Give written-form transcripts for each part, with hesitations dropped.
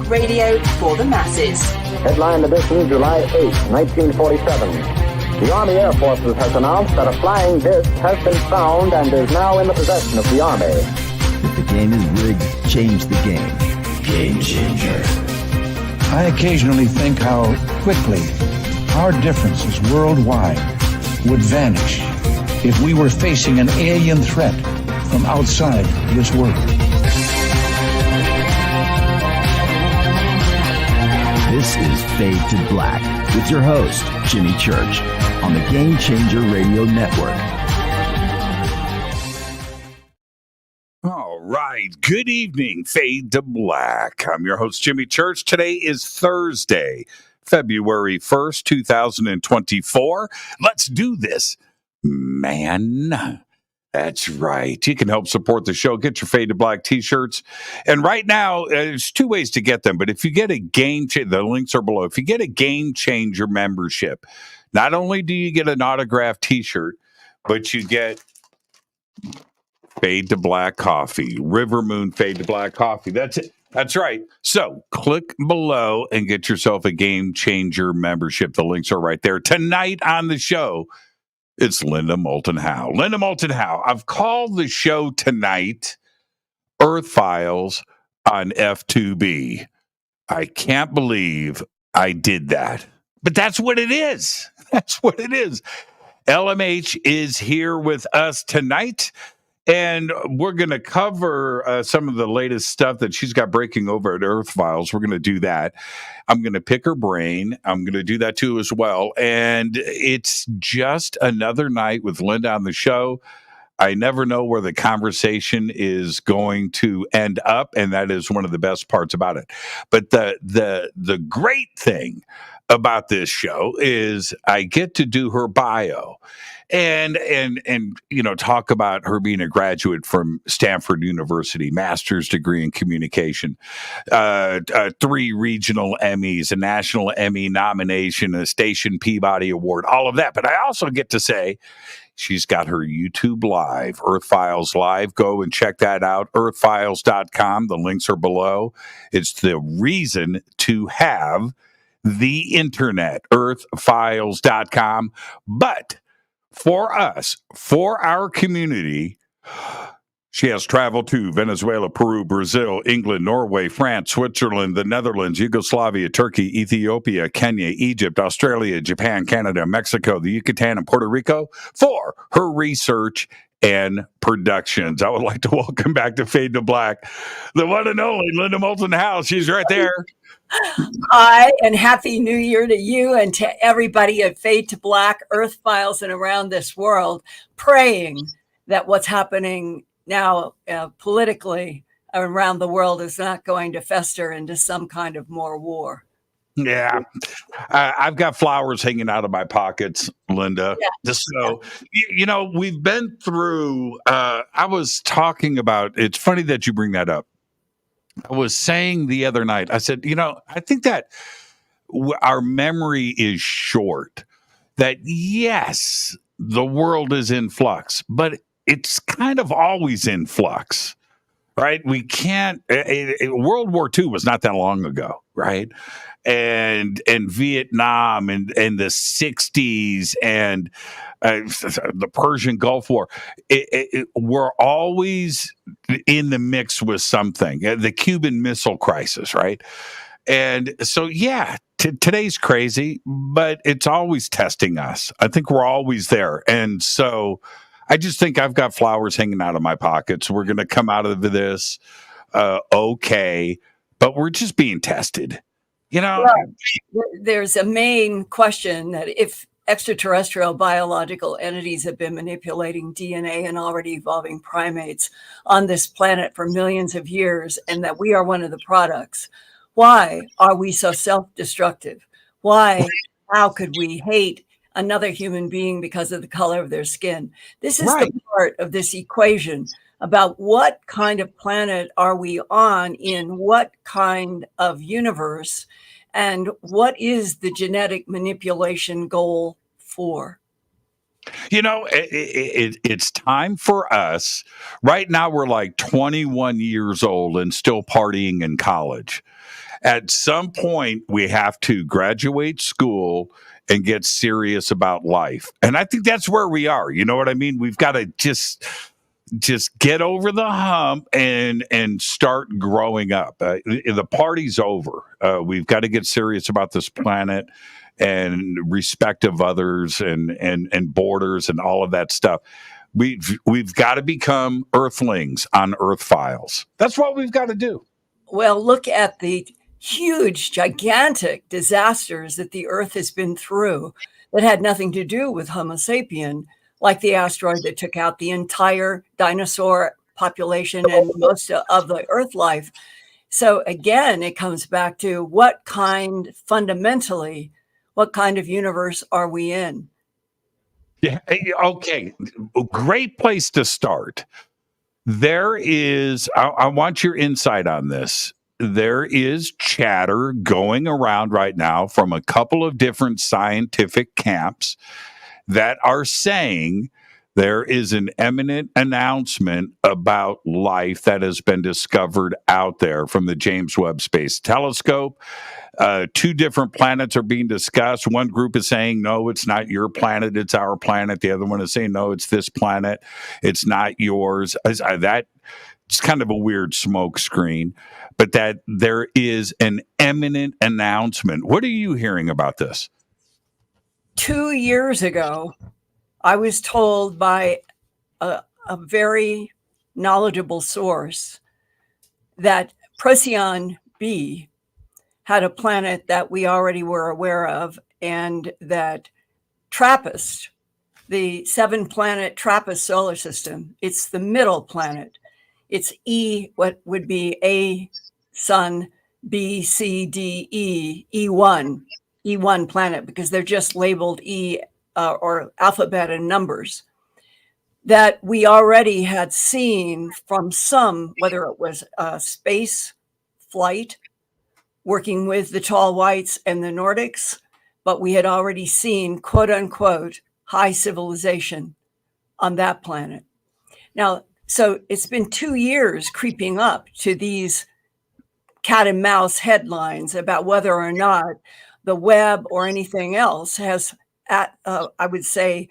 Radio for the masses. Headline edition, July 8, 1947. The Army Air Forces has announced that a flying disc has been found and is now in the possession of the Army. If the game is rigged, change the game. Game changer. I occasionally think how quickly our differences worldwide would vanish if we were facing an alien threat from outside this world. This is Fade to Black with your host, Jimmy Church, on the Game Changer Radio Network. All right. Good evening, Fade to Black. I'm your host, Jimmy Church. Today is Thursday, February 1st, 2024. Let's do this, man. That's right. You can help support the show. Get your Fade to Black t-shirts. And right now, there's two ways to get them. But if you get a the links are below. If you get a Game Changer membership, not only do you get an autographed t-shirt, but you get Fade to Black coffee, River Moon Fade to Black coffee. That's it. That's right. So click below and get yourself a Game Changer membership. The links are right there. Tonight on the show, it's Moulton Howe. Moulton Howe. I've called the show tonight Earthfiles on F2B. I can't believe I did that. But that's what it is. That's what it is. LMH is here with us tonight. And we're going to cover some of the latest stuff that she's got breaking over at Earthfiles. We're going to do that. I'm going to pick her brain. I'm going to do that too as well. And it's just another night with Linda on the show. I never know where the conversation is going to end up, and that is one of the best parts about it. But the great thing about this show is I get to do her bio. And you know, talk about her being a graduate from Stanford University, master's degree in communication, 3 regional Emmys, a national Emmy nomination, a Station Peabody award, all of that. But I also get to say she's got her YouTube Live, Earthfiles Live. Go and check that out, earthfiles.com. The links are below. It's the reason to have the internet, earthfiles.com. But for us, for our community, she has traveled to Venezuela, Peru, Brazil, England, Norway, France, Switzerland, the Netherlands, Yugoslavia, Turkey, Ethiopia, Kenya, Egypt, Australia, Japan, Canada, Mexico, the Yucatan and Puerto Rico for her research and productions. I would like to welcome back to Fade to Black, the one and only Moulton Howe. She's right there. Hi, and Happy New Year to you and to everybody at Fade to Black, Earthfiles, and around this world, praying that what's happening now politically around the world is not going to fester into some kind of more war. Yeah, I've got flowers hanging out of my pockets, Linda. Yeah. So, you know, we've been through, I was talking about, it's funny that you bring that up. I was saying the other night, I said, you know, I think that our memory is short, that yes, the world is in flux, but it's kind of always in flux, right? We can't, World War II was not that long ago, right? And Vietnam and the 60s and the Persian Gulf War, we're always in the mix with something. The Cuban Missile Crisis, right? And so, yeah, today's crazy, but it's always testing us. I think we're always there. And so I just think I've got flowers hanging out of my pockets. We're going to come out of this okay, but we're just being tested. You know, well, there's a main question that if extraterrestrial biological entities have been manipulating DNA and already evolving primates on this planet for millions of years, and that we are one of the products, why are we so self-destructive? Why, how could we hate another human being because of the color of their skin? This is the part of this equation about what kind of planet are we on in what kind of universe, and what is the genetic manipulation goal for? It's time for us. Right now, we're like 21 years old and still partying in college. At some point, we have to graduate school and get serious about life. And I think that's where we are. You know what I mean? We've got to just get over the hump and start growing up. The party's over. We've got to get serious about this planet and respect of others and borders and all of that stuff. We've got to become Earthlings on Earthfiles. That's what we've got to do. Well, look at the huge, gigantic disasters that the Earth has been through that had nothing to do with Homo sapien, like the asteroid that took out the entire dinosaur population and most of the Earth life. So again, it comes back to fundamentally, what kind of universe are we in? Yeah. Okay. Great place to start. There is, I want your insight on this. There is chatter going around right now from a couple of different scientific camps that are saying there is an imminent announcement about life that has been discovered out there from the James Webb Space Telescope. 2 different planets are being discussed. One group is saying, no, it's not your planet, it's our planet. The other one is saying, no, it's this planet, it's not yours. That it's kind of a weird smoke screen, but that there is an imminent announcement. What are you hearing about this? 2 years ago, I was told by a very knowledgeable source that Procyon b had a planet that we already were aware of, and that TRAPPIST, the 7-planet TRAPPIST solar system, it's the middle planet. It's what would be A sun, B, C, D, E1 planet, because they're just labeled E or alphabet and numbers, that we already had seen from some, whether it was space flight, working with the tall whites and the Nordics, but we had already seen, quote unquote, high civilization on that planet. Now, so it's been 2 years creeping up to these cat and mouse headlines about whether or not the web or anything else has, I would say,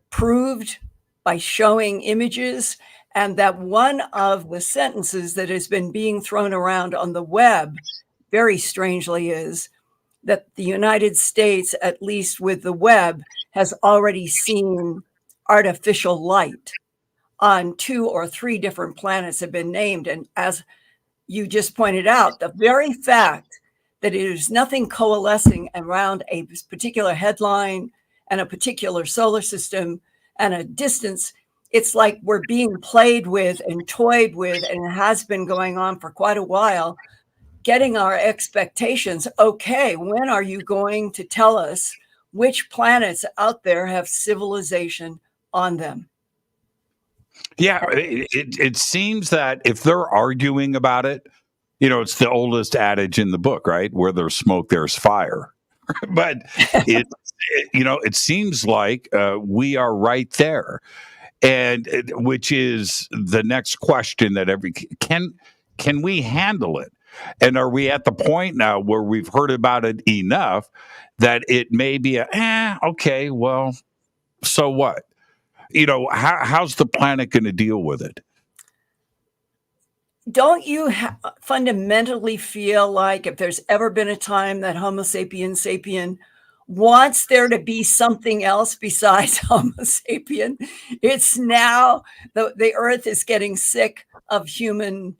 proved by showing images, and that one of the sentences that has been being thrown around on the web, very strangely, is that the United States, at least with the web, has already seen artificial light on 2 or 3 different planets have been named. And as you just pointed out, the very fact that it is nothing coalescing around a particular headline and a particular solar system and a distance, it's like we're being played with and toyed with, and it has been going on for quite a while, getting our expectations. Okay, when are you going to tell us which planets out there have civilization on them? Yeah, it seems that if they're arguing about it, it's the oldest adage in the book, right? Where there's smoke, there's fire. But it seems like we are right there, and which is the next question that can we handle it? And are we at the point now where we've heard about it enough that it may be okay, well, so what? How's the planet going to deal with it? Don't you fundamentally feel like if there's ever been a time that Homo sapiens sapien wants there to be something else besides Homo sapien, it's now the Earth is getting sick of human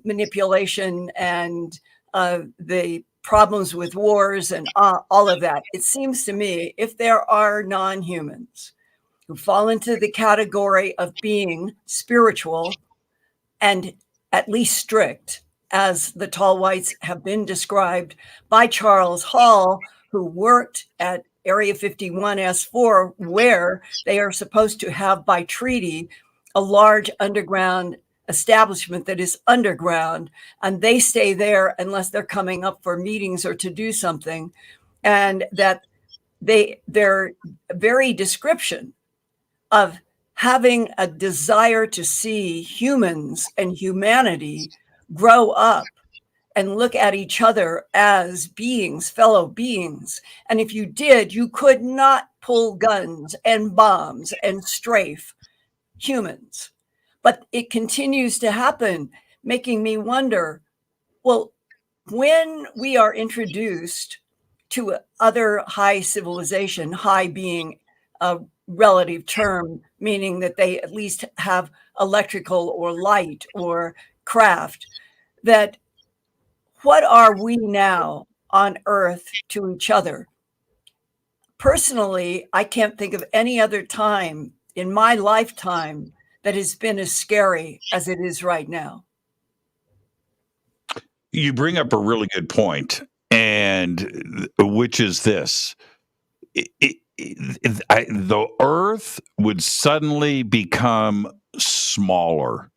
manipulation and the problems with wars and all of that. It seems to me if there are non-humans who fall into the category of being spiritual and at least strict, as the tall whites have been described by Charles Hall, who worked at Area 51S4, where they are supposed to have by treaty a large underground establishment that is underground, and they stay there unless they're coming up for meetings or to do something, and that their very description of having a desire to see humans and humanity grow up and look at each other as beings, fellow beings. And if you did, you could not pull guns and bombs and strafe humans. But it continues to happen, making me wonder, well, when we are introduced to other high civilization, high being a relative term, meaning that they at least have electrical or light or craft, that what are we now on Earth to each other? Personally, I can't think of any other time in my lifetime that has been as scary as it is right now. You bring up a really good point, and which is this. The Earth would suddenly become smaller,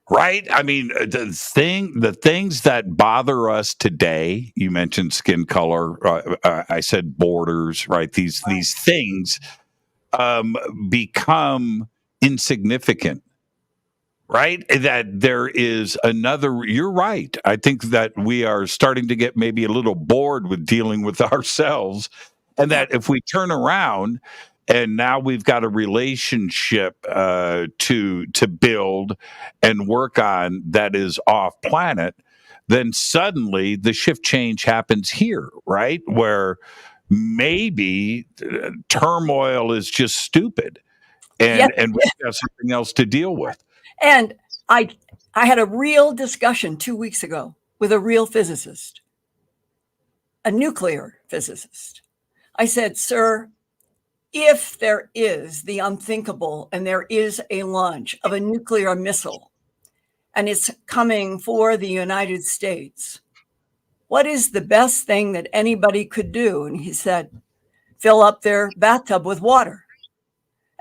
right? I mean, the things that bother us today. You mentioned skin color. I said borders, right? These things become insignificant. Right? That there is another, you're right. I think that we are starting to get maybe a little bored with dealing with ourselves. And that if we turn around and now we've got a relationship to build and work on that is off planet, then suddenly the shift change happens here, right? Where maybe turmoil is just stupid and we've got something else to deal with. And I had a real discussion 2 weeks ago with a real physicist, a nuclear physicist. I said, sir, if there is the unthinkable and there is a launch of a nuclear missile and it's coming for the United States, what is the best thing that anybody could do? And he said, fill up their bathtub with water.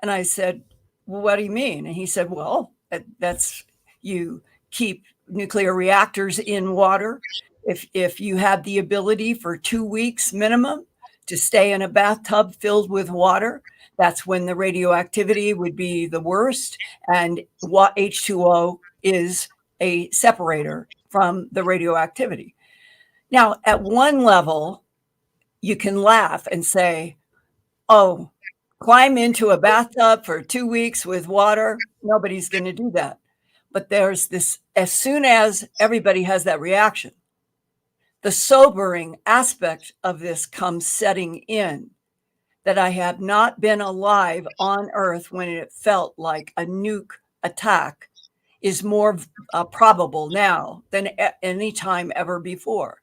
And I said, well, what do you mean? And he said, well, that's you keep nuclear reactors in water. If you have the ability for 2 weeks minimum to stay in a bathtub filled with water, that's when the radioactivity would be the worst. And H2O is a separator from the radioactivity. Now, at one level, you can laugh and say, oh, climb into a bathtub for 2 weeks with water. Nobody's going to do that. But there's this, as soon as everybody has that reaction, the sobering aspect of this comes setting in, that I have not been alive on Earth when it felt like a nuke attack is more probable now than any time ever before.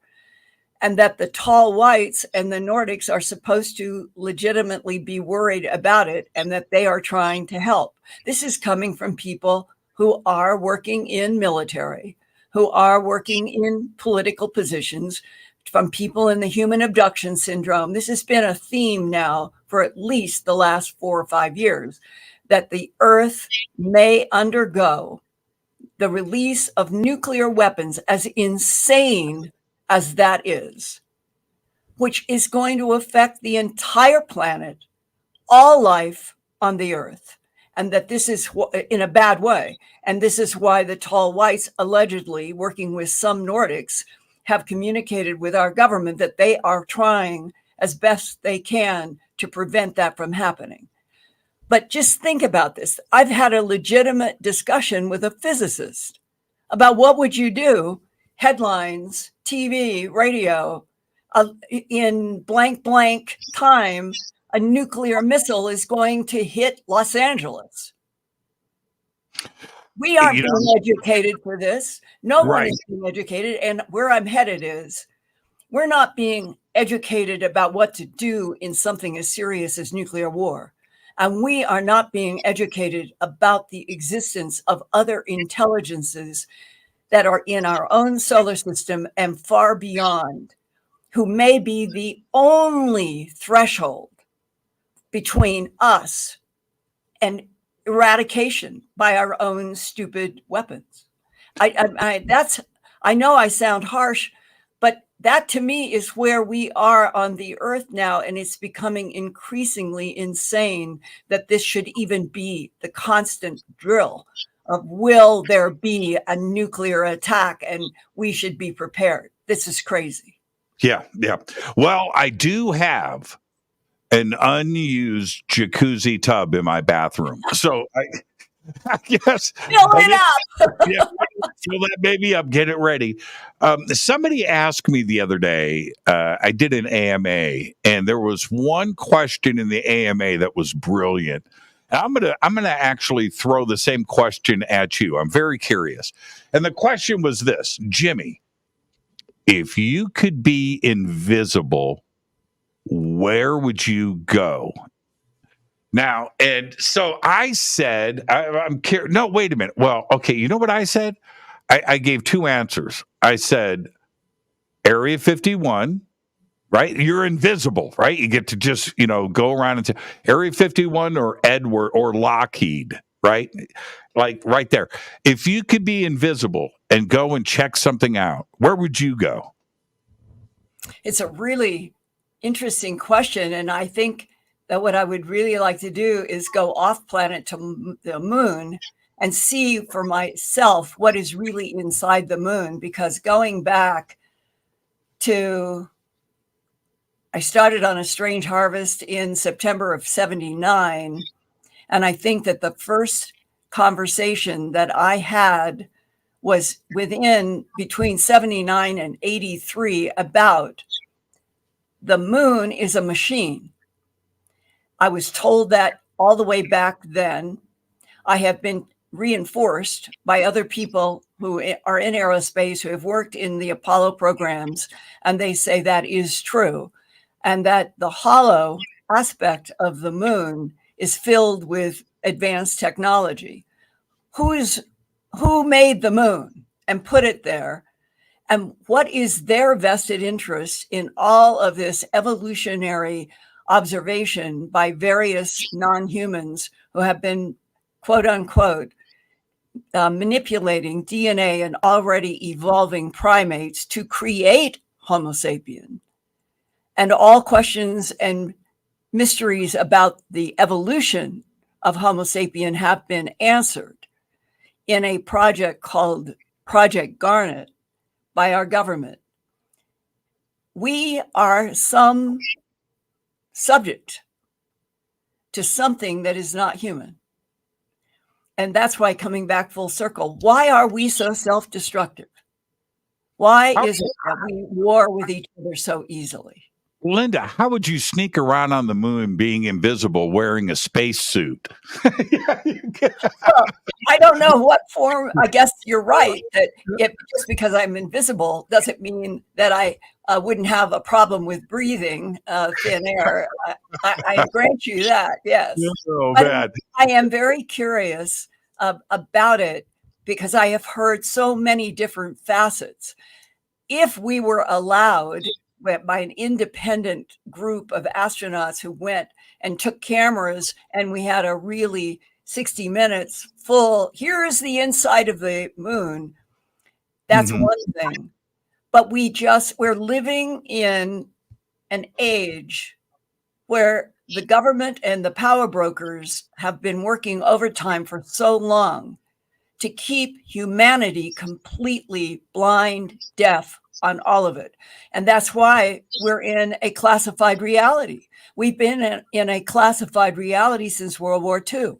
And that the tall whites and the Nordics are supposed to legitimately be worried about it and that they are trying to help. This is coming from people who are working in military, who are working in political positions, from people in the human abduction syndrome. This has been a theme now for at least the last 4 or 5 years, that the Earth may undergo the release of nuclear weapons, as insane as that is, which is going to affect the entire planet, all life on the Earth, and that this is in a bad way. And this is why the tall whites, allegedly working with some Nordics, have communicated with our government that they are trying as best they can to prevent that from happening. But just think about this. I've had a legitimate discussion with a physicist about what would you do, headlines, TV, radio, in blank time, a nuclear missile is going to hit Los Angeles. We aren't being educated for this. No one is being educated. And where I'm headed is, we're not being educated about what to do in something as serious as nuclear war. And we are not being educated about the existence of other intelligences that are in our own solar system and far beyond, who may be the only threshold between us and eradication by our own stupid weapons. I know I sound harsh, but that to me is where we are on the Earth now, and it's becoming increasingly insane that this should even be the constant drill of will there be a nuclear attack, and we should be prepared. This is crazy. Yeah. Well, I do have an unused jacuzzi tub in my bathroom, so I guess Fill it up. Yeah, fill that baby up, get it ready. Somebody asked me the other day, I did an AMA, and there was one question in the AMA that was brilliant. I'm gonna actually throw the same question at you. I'm very curious. And the question was this: Jimmy, if you could be invisible, where would you go? Now, and so I said, I'm curious. No, wait a minute. Well, okay, you know what I said? I gave two answers. I said, Area 51, right? You're invisible, right? You get to just, go around and say Area 51 or Edward or Lockheed, right? Like right there. If you could be invisible and go and check something out, where would you go? It's a really interesting question. And I think that what I would really like to do is go off planet to the moon and see for myself what is really inside the moon. Because going back to, I started on A Strange Harvest in September of '79. And I think that the first conversation that I had was between 79 and 83 about the moon is a machine. I was told that all the way back then. I have been reinforced by other people who are in aerospace, who have worked in the Apollo programs, and they say that is true, and that the hollow aspect of the moon is filled with advanced technology. Who made the moon and put it there? And what is their vested interest in all of this evolutionary observation by various non-humans who have been, quote unquote, manipulating DNA and already evolving primates to create Homo sapien? And all questions and mysteries about the evolution of Homo sapien have been answered in a project called Project Garnet by our government. We are some subject to something that is not human. And that's why, coming back full circle, why are we so self-destructive? Why is it that we war with each other so easily? Linda, how would you sneak around on the moon being invisible wearing a spacesuit? Well, I don't know what form. I guess you're right that just because I'm invisible doesn't mean that I wouldn't have a problem with breathing thin air. I grant you that, yes. So bad. I am very curious about it because I have heard so many different facets. If we were allowed by an independent group of astronauts who went and took cameras, and we had a really 60 minutes full, here's the inside of the moon, that's one thing. But we're living in an age where the government and the power brokers have been working overtime for so long to keep humanity completely blind, deaf on all of it. And that's why we're in a classified reality. We've been in a classified reality since World War II,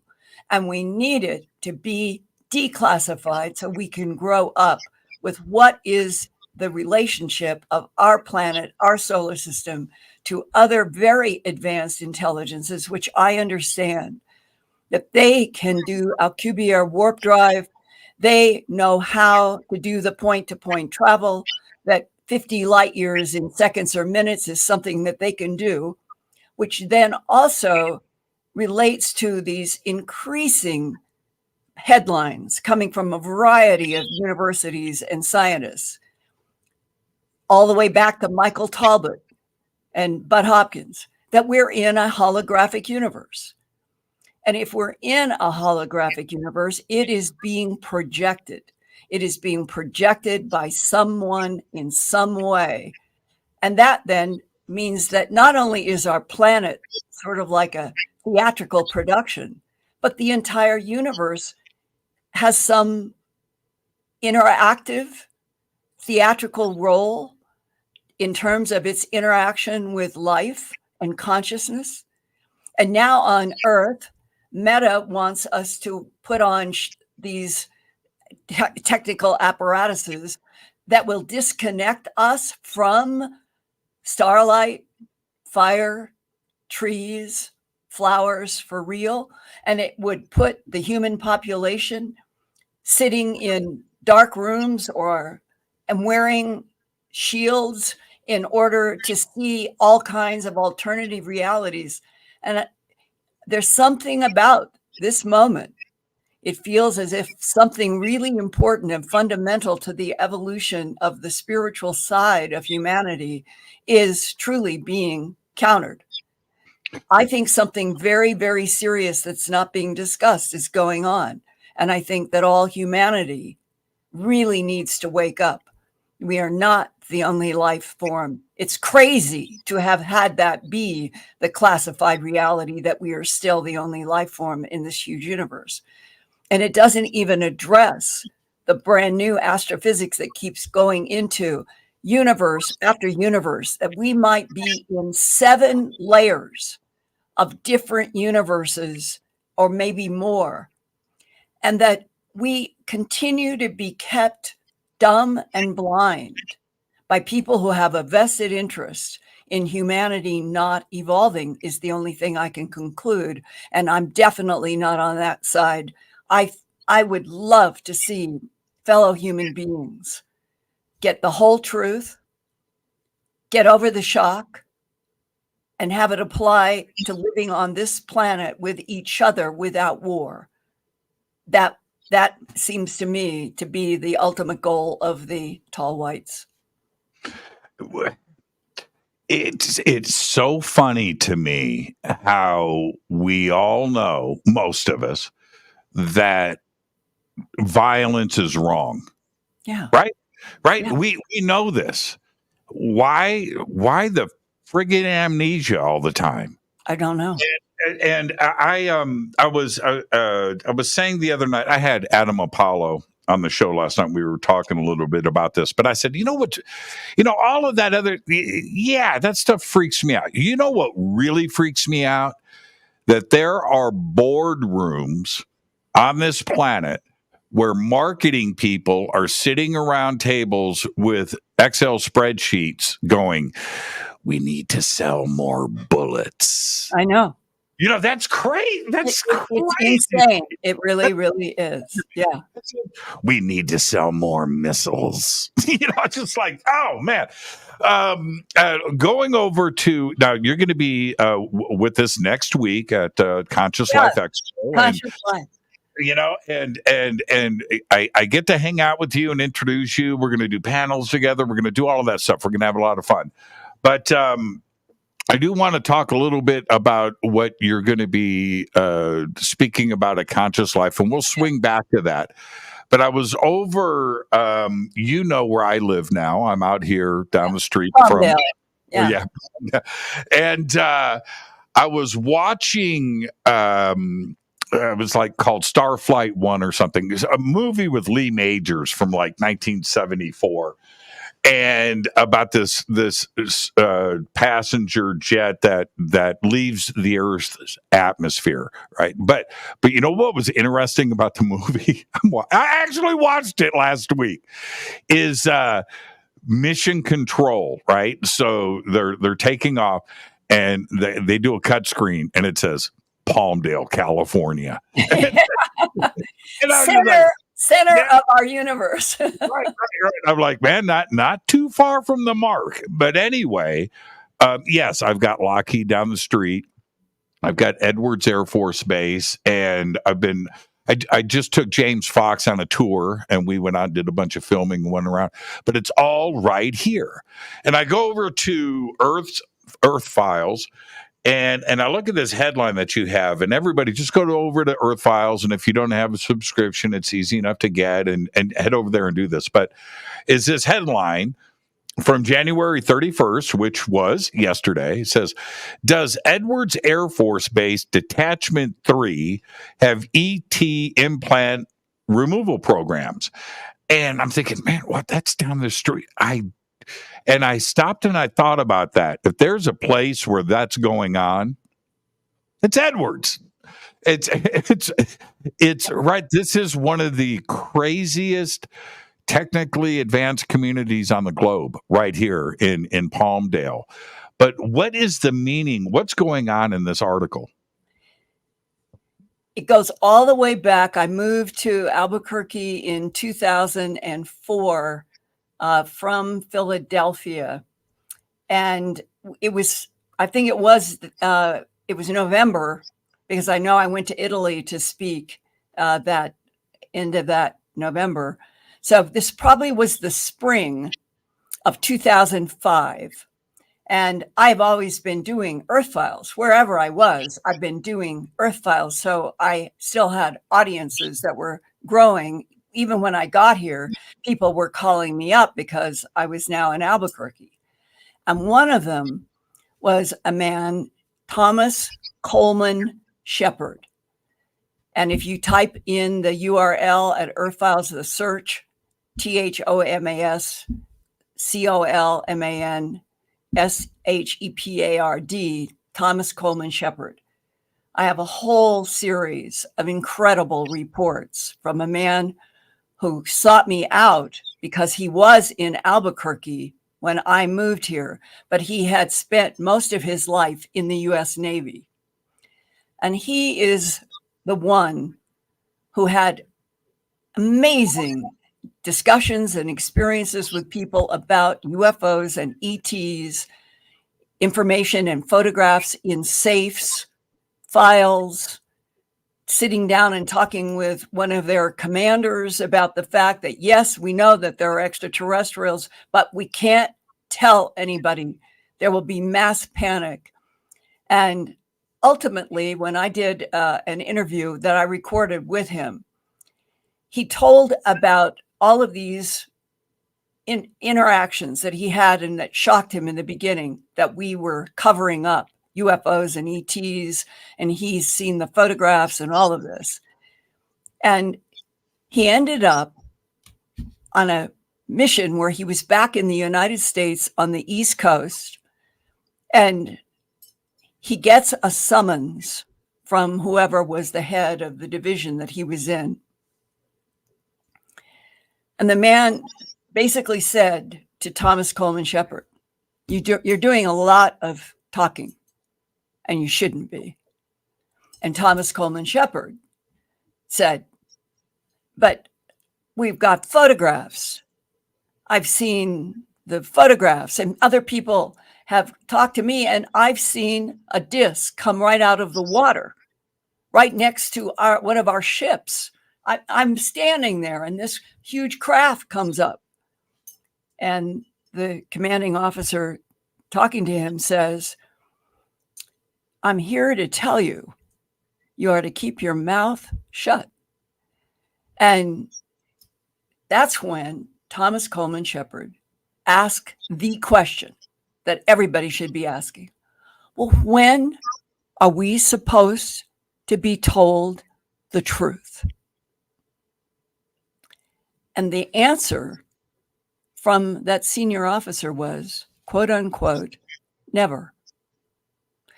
and we need it to be declassified so we can grow up with what is the relationship of our planet, our solar system, to other very advanced intelligences, which I understand that they can do Alcubierre warp drive. They know how to do the point-to-point travel, that 50 light years in seconds or minutes is something that they can do, which then also relates to these increasing headlines coming from a variety of universities and scientists, all the way back to Michael Talbot and Bud Hopkins, that we're in a holographic universe. And if we're in a holographic universe, it is being projected. It is being projected by someone in some way And that then means that not only is our planet sort of like a theatrical production, but the entire universe has some interactive theatrical role in terms of its interaction with life and consciousness. And now on Earth, Meta wants us to put on these technical apparatuses that will disconnect us from starlight, fire, trees, flowers for real. And it would put the human population sitting in dark rooms and wearing shields in order to see all kinds of alternative realities. And there's something about this moment. It feels as if something really important and fundamental to the evolution of the spiritual side of humanity is truly being countered. I think something very, very serious that's not being discussed is going on. And I think that all humanity really needs to wake up. We are not the only life form. It's crazy to have had that be the classified reality that we are still the only life form in this huge universe. And it doesn't even address the brand new astrophysics that keeps going into universe after universe, that we might be in 7 layers of different universes or maybe more. And that we continue to be kept dumb and blind by people who have a vested interest in humanity not evolving is the only thing I can conclude. And I'm definitely not on that side. I would love to see fellow human beings get the whole truth, get over the shock, and have it apply to living on this planet with each other without war. That seems to me to be the ultimate goal of the tall whites. It's so funny to me how we all know, most of us, that violence is wrong. Yeah. Right? Yeah. We know this. Why the friggin' amnesia all the time? I don't know. And I was saying the other night, I had Adam Apollo on the show last night. We were talking a little bit about this, but I said, you know what, all of that other, that stuff freaks me out. You know what really freaks me out? That there are boardrooms on this planet where marketing people are sitting around tables with Excel spreadsheets going, we need to sell more bullets. I know. That's crazy. That's crazy. It's insane. It really, really is. Yeah. We need to sell more missiles. Just like, oh, man. Going over to, now you're going to be with us next week at Conscious Life Expo. Conscious Life. And I get to hang out with you and introduce you. We're going to do panels together. We're going to do all of that stuff. We're going to have a lot of fun. But I do want to talk a little bit about what you're going to be speaking about at Conscious Life, and we'll swing back to that. But I was over, where I live now. I'm out here down the street from. Yeah. And I was watching. It was called Starflight 1 or something. It's a movie with Lee Majors from 1974. And about this passenger jet that leaves the Earth's atmosphere, right? But you know what was interesting about the movie? I actually watched it last week. Is mission control, right? So they're taking off, and they do a cut screen, and it says Palmdale, California. Center of our universe. right. I'm like, man, not too far from the mark. But anyway, yes, I've got Lockheed down the street. I've got Edwards Air Force Base, and I just took James Fox on a tour, and we went out and did a bunch of filming and went around. But it's all right here. And I go over to Earthfiles. And I look at this headline that you have, and everybody just go over to Earthfiles. And if you don't have a subscription, it's easy enough to get and head over there and do this. But is this headline from January 31st, which was yesterday, it says, does Edwards Air Force Base Detachment 3 have ET implant removal programs? And I'm thinking, man, what? That's down the street. I stopped and I thought about that. If there's a place where that's going on, it's Edwards. It's right. This is one of the craziest technically advanced communities on the globe right here in Palmdale. But what is the meaning? What's going on in this article? It goes all the way back. I moved to Albuquerque in 2004 from Philadelphia. And I think it was November, because I know I went to Italy to speak that end of that November. So this probably was the spring of 2005. And I've always been doing Earthfiles. Wherever I was, I've been doing Earthfiles. So I still had audiences that were growing. Even when I got here, people were calling me up because I was now in Albuquerque. And one of them was a man, Thomas Coleman Shepard. And if you type in the URL at Earthfiles, the search, ThomasColemanShepard, Thomas Coleman Shepard. I have a whole series of incredible reports from a man who sought me out because he was in Albuquerque when I moved here, but he had spent most of his life in the U.S. Navy. And he is the one who had amazing discussions and experiences with people about UFOs and ETs, information and photographs in safes, files, sitting down and talking with one of their commanders about the fact that, yes, we know that there are extraterrestrials, but we can't tell anybody. There will be mass panic. And ultimately, when I did an interview that I recorded with him, he told about all of these interactions that he had and that shocked him in the beginning, that we were covering up UFOs and ETs, and he's seen the photographs and all of this. And he ended up on a mission where he was back in the United States on the East Coast, and he gets a summons from whoever was the head of the division that he was in. And the man basically said to Thomas Coleman Shepard, you're doing a lot of talking, and you shouldn't be. And Thomas Coleman Shepard said, but we've got photographs. I've seen the photographs, and other people have talked to me, and I've seen a disc come right out of the water, right next to one of our ships. I'm standing there, and this huge craft comes up. And the commanding officer talking to him says, I'm here to tell you, you are to keep your mouth shut. And that's when Thomas Coleman Shepard asked the question that everybody should be asking. Well, when are we supposed to be told the truth? And the answer from that senior officer was, quote unquote, never.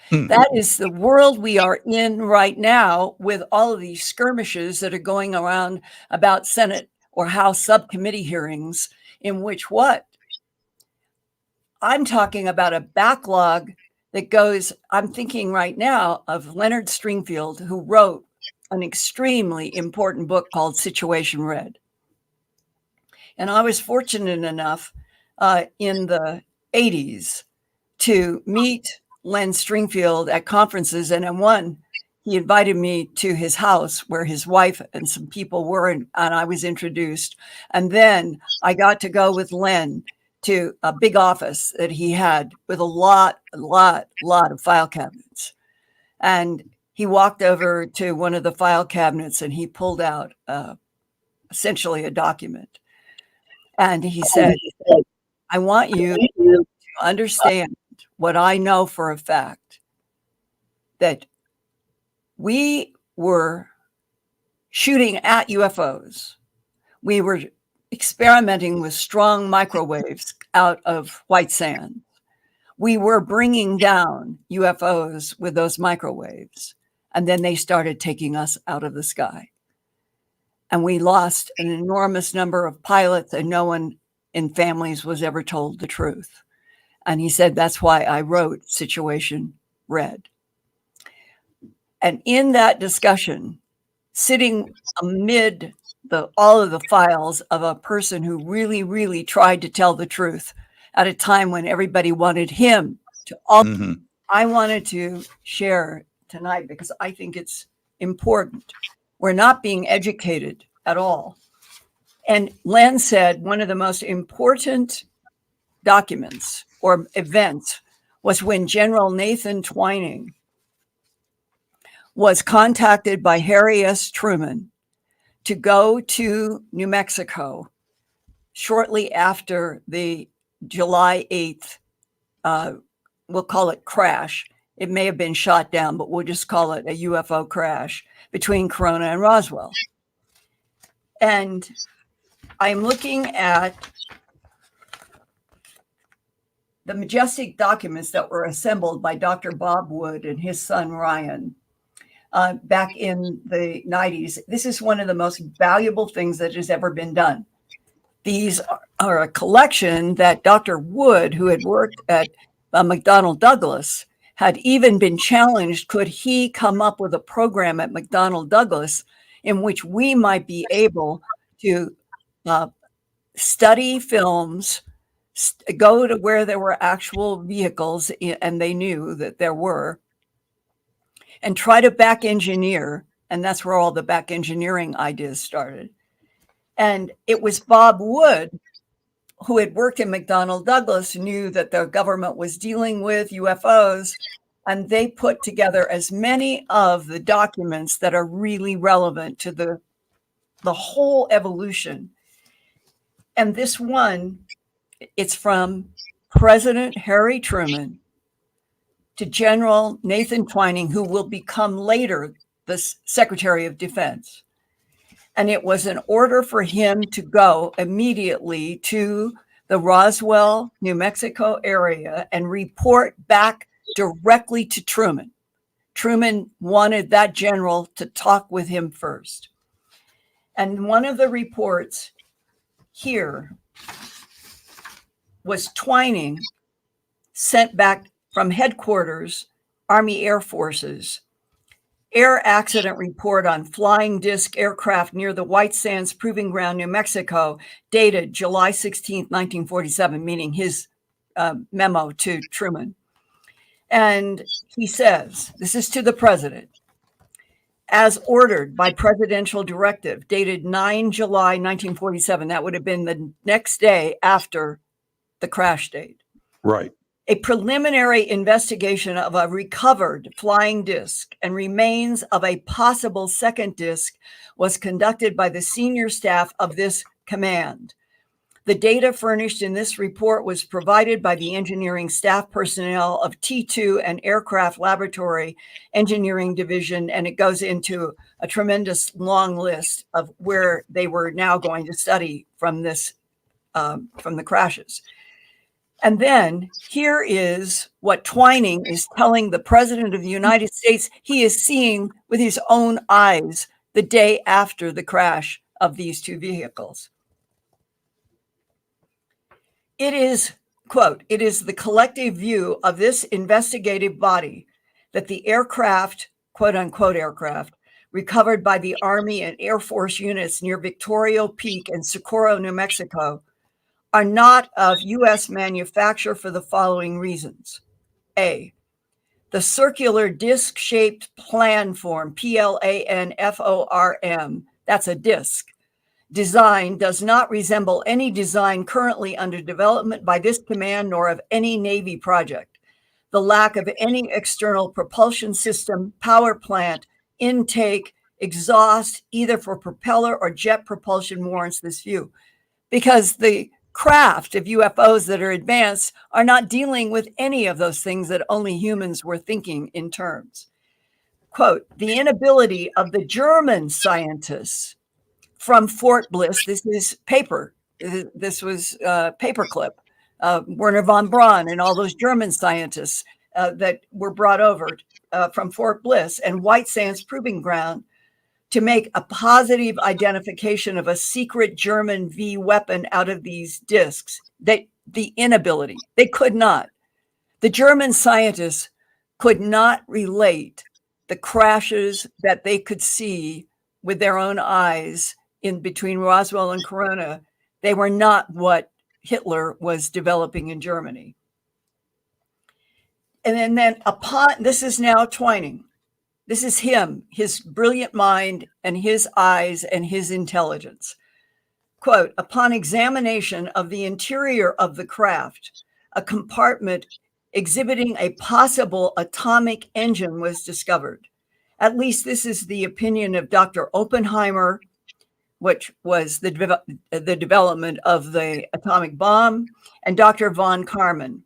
That is the world we are in right now, with all of these skirmishes that are going around about Senate or House subcommittee hearings, in which what? I'm talking about a backlog that goes, I'm thinking right now of Leonard Stringfield, who wrote an extremely important book called Situation Red. And I was fortunate enough in the 80s to meet Len Stringfield at conferences. And in one, he invited me to his house where his wife and some people were, and I was introduced. And then I got to go with Len to a big office that he had with a lot of file cabinets. And he walked over to one of the file cabinets and he pulled out essentially a document. And he said, I want you to understand what I know for a fact, that we were shooting at UFOs. We were experimenting with strong microwaves out of white sand. We were bringing down UFOs with those microwaves, and then they started taking us out of the sky. And we lost an enormous number of pilots, and no one in families was ever told the truth. And he said, that's why I wrote Situation Red. And in that discussion, sitting amid all of the files of a person who really, really tried to tell the truth at a time when everybody wanted him to. I wanted to share tonight because I think it's important. We're not being educated at all. And Len said one of the most important documents or events was when General Nathan Twining was contacted by Harry S. Truman to go to New Mexico shortly after the July 8th, we'll call it crash. It may have been shot down, but we'll just call it a UFO crash between Corona and Roswell. And I'm looking at the majestic documents that were assembled by Dr. Bob Wood and his son Ryan back in the 90s. This is one of the most valuable things that has ever been done. These are a collection that Dr. Wood, who had worked at McDonnell Douglas, had even been challenged. Could he come up with a program at McDonnell Douglas in which we might be able to study films, go to where there were actual vehicles, and they knew that there were, and try to back engineer. And that's where all the back engineering ideas started. And it was Bob Wood, who had worked in McDonnell Douglas, knew that the government was dealing with UFOs, and they put together as many of the documents that are really relevant to the whole evolution. And this one, it's from President Harry Truman to General Nathan Twining, who will become later the Secretary of Defense. And it was an order for him to go immediately to the Roswell, New Mexico area and report back directly to Truman. Truman wanted that general to talk with him first. And one of the reports here was Twining sent back from headquarters, Army Air Forces, air accident report on flying disc aircraft near the White Sands Proving Ground, New Mexico, dated July 16th, 1947, meaning his memo to Truman. And he says, this is to the president, as ordered by presidential directive dated 9 July 1947. That would have been the next day after the crash date. Right. A preliminary investigation of a recovered flying disc and remains of a possible second disc was conducted by the senior staff of this command. The data furnished in this report was provided by the engineering staff personnel of T2 and Aircraft Laboratory Engineering Division, and it goes into a tremendous long list of where they were now going to study from this, from the crashes. And then here is what Twining is telling the President of the United States he is seeing with his own eyes the day after the crash of these two vehicles. It is, quote, "It is the collective view of this investigative body that the aircraft, quote unquote aircraft, recovered by the Army and Air Force units near Victoria Peak and Socorro, New Mexico, are not of U.S. manufacture for the following reasons. A, the circular disc-shaped planform, PLANFORM, that's a disc, design does not resemble any design currently under development by this command nor of any Navy project. The lack of any external propulsion system, power plant, intake, exhaust, either for propeller or jet propulsion warrants this view." Because the craft of UFOs that are advanced are not dealing with any of those things that only humans were thinking in terms. Quote, the inability of the German scientists from Fort Bliss, this is paper, this was paperclip, Werner von Braun and all those German scientists that were brought over from Fort Bliss and White Sands Proving Ground to make a positive identification of a secret German V weapon out of these discs. The inability, they could not. The German scientists could not relate the crashes that they could see with their own eyes in between Roswell and Corona. They were not what Hitler was developing in Germany. And then upon, this is now Twining. This is him, his brilliant mind and his eyes and his intelligence. Quote, upon examination of the interior of the craft, a compartment exhibiting a possible atomic engine was discovered. At least this is the opinion of Dr. Oppenheimer, which was the development of the atomic bomb, and Dr. von Karman.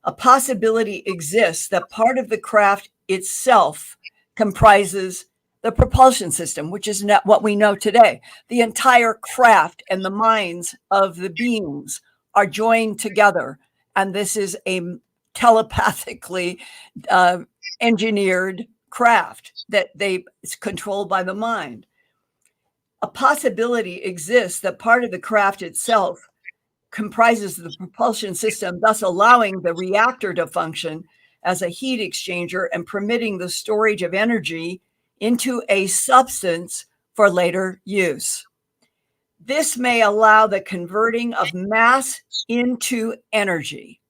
A possibility exists that part of the craft itself comprises the propulsion system, which is not what we know today. The entire craft and the minds of the beings are joined together, and this is a telepathically engineered craft that it's controlled by the mind. A possibility exists that part of the craft itself comprises the propulsion system, thus allowing the reactor to function as a heat exchanger and permitting the storage of energy into a substance for later use. This may allow the converting of mass into energy,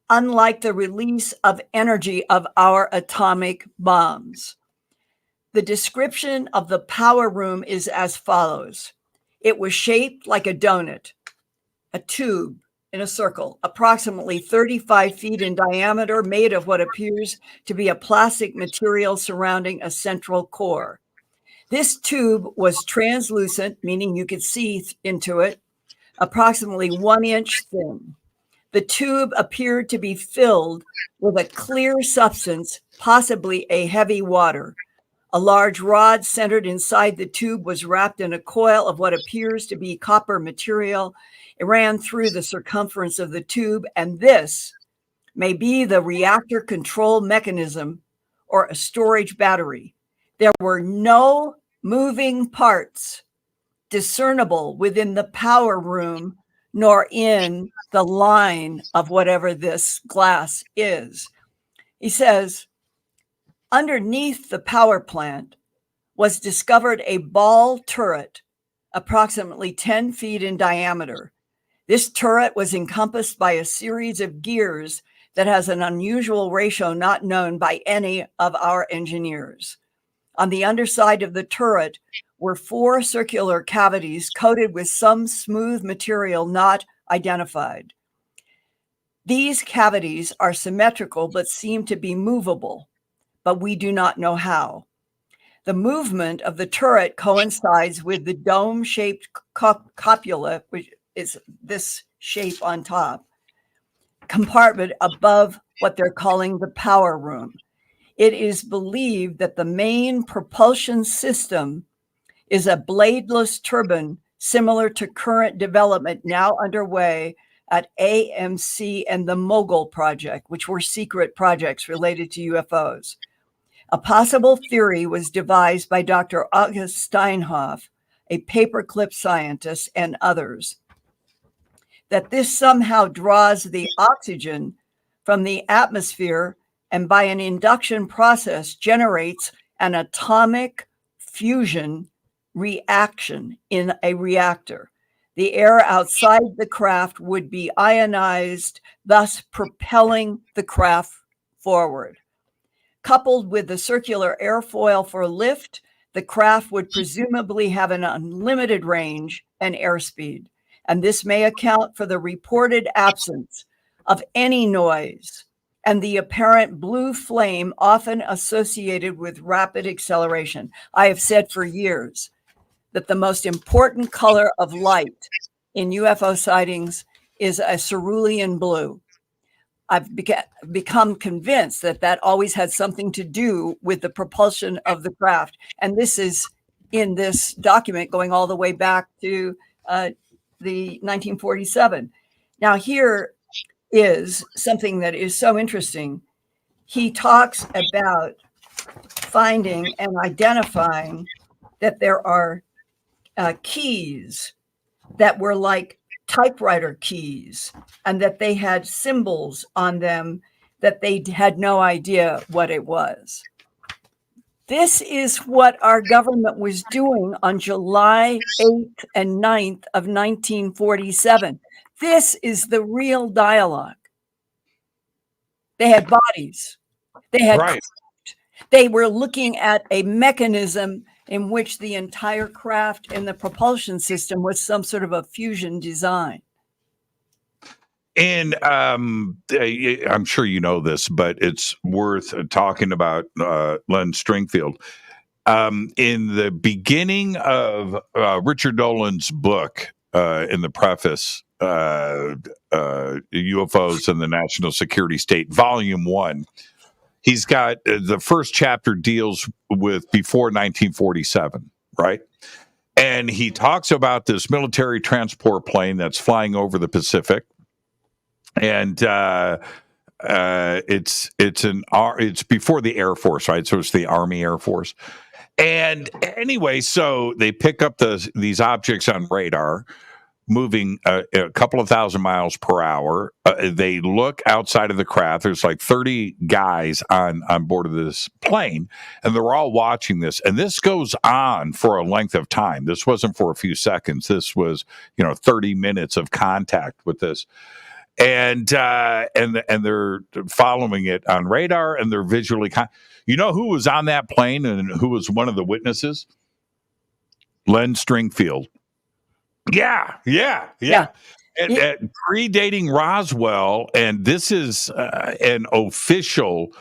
unlike the release of energy of our atomic bombs. The description of the power room is as follows. It was shaped like a donut, a tube in a circle, approximately 35 feet in diameter, made of what appears to be a plastic material surrounding a central core. This tube was translucent, meaning you could see into it, approximately 1 inch thin. The tube appeared to be filled with a clear substance, possibly a heavy water. A large rod centered inside the tube was wrapped in a coil of what appears to be copper material. It ran through the circumference of the tube, and this may be the reactor control mechanism or a storage battery. There were no moving parts discernible within the power room, nor in the line of whatever this glass is. He says, underneath the power plant was discovered a ball turret, approximately 10 feet in diameter. This turret was encompassed by a series of gears that has an unusual ratio not known by any of our engineers. On the underside of the turret were 4 circular cavities coated with some smooth material not identified. These cavities are symmetrical but seem to be movable, but we do not know how. The movement of the turret coincides with the dome-shaped cupula, which is this shape on top, compartment above what they're calling the power room. It is believed that the main propulsion system is a bladeless turbine similar to current development now underway at AMC and the Mogul project, which were secret projects related to UFOs. A possible theory was devised by Dr. August Steinhoff, a paperclip scientist, and others, that this somehow draws the oxygen from the atmosphere and by an induction process generates an atomic fusion reaction in a reactor. The air outside the craft would be ionized, thus propelling the craft forward. Coupled with the circular airfoil for lift, the craft would presumably have an unlimited range and airspeed, and this may account for the reported absence of any noise and the apparent blue flame often associated with rapid acceleration. I have said for years that the most important color of light in UFO sightings is a cerulean blue. I've become convinced that that always had something to do with the propulsion of the craft. And this is in this document going all the way back to the 1947. Now, here is something that is so interesting. He talks about finding and identifying that there are keys that were like typewriter keys, and that they had symbols on them that they had no idea what it was. This is what our government was doing on July 8th and 9th of 1947. This is the real dialogue. They had bodies. They had Right. They were looking at a mechanism in which the entire craft and the propulsion system was some sort of a fusion design. And I'm sure you know this, but it's worth talking about Len Stringfield. In the beginning of Richard Dolan's book, in the preface, UFOs and the National Security State, Volume 1, he's got the first chapter deals with before 1947, right? And he talks about this military transport plane that's flying over the Pacific. And it's before the Air Force, right? So it's the Army Air Force. And anyway, so they pick up these objects on radar, moving a couple of thousand miles per hour. They look outside of the craft. There's like 30 guys on board of this plane, and they're all watching this. And this goes on for a length of time. This wasn't for a few seconds. This was, 30 minutes of contact with this. And they're following it on radar, and they're visually. You know who was on that plane and who was one of the witnesses? Len Stringfield. Yeah. And predating Roswell, and this is an official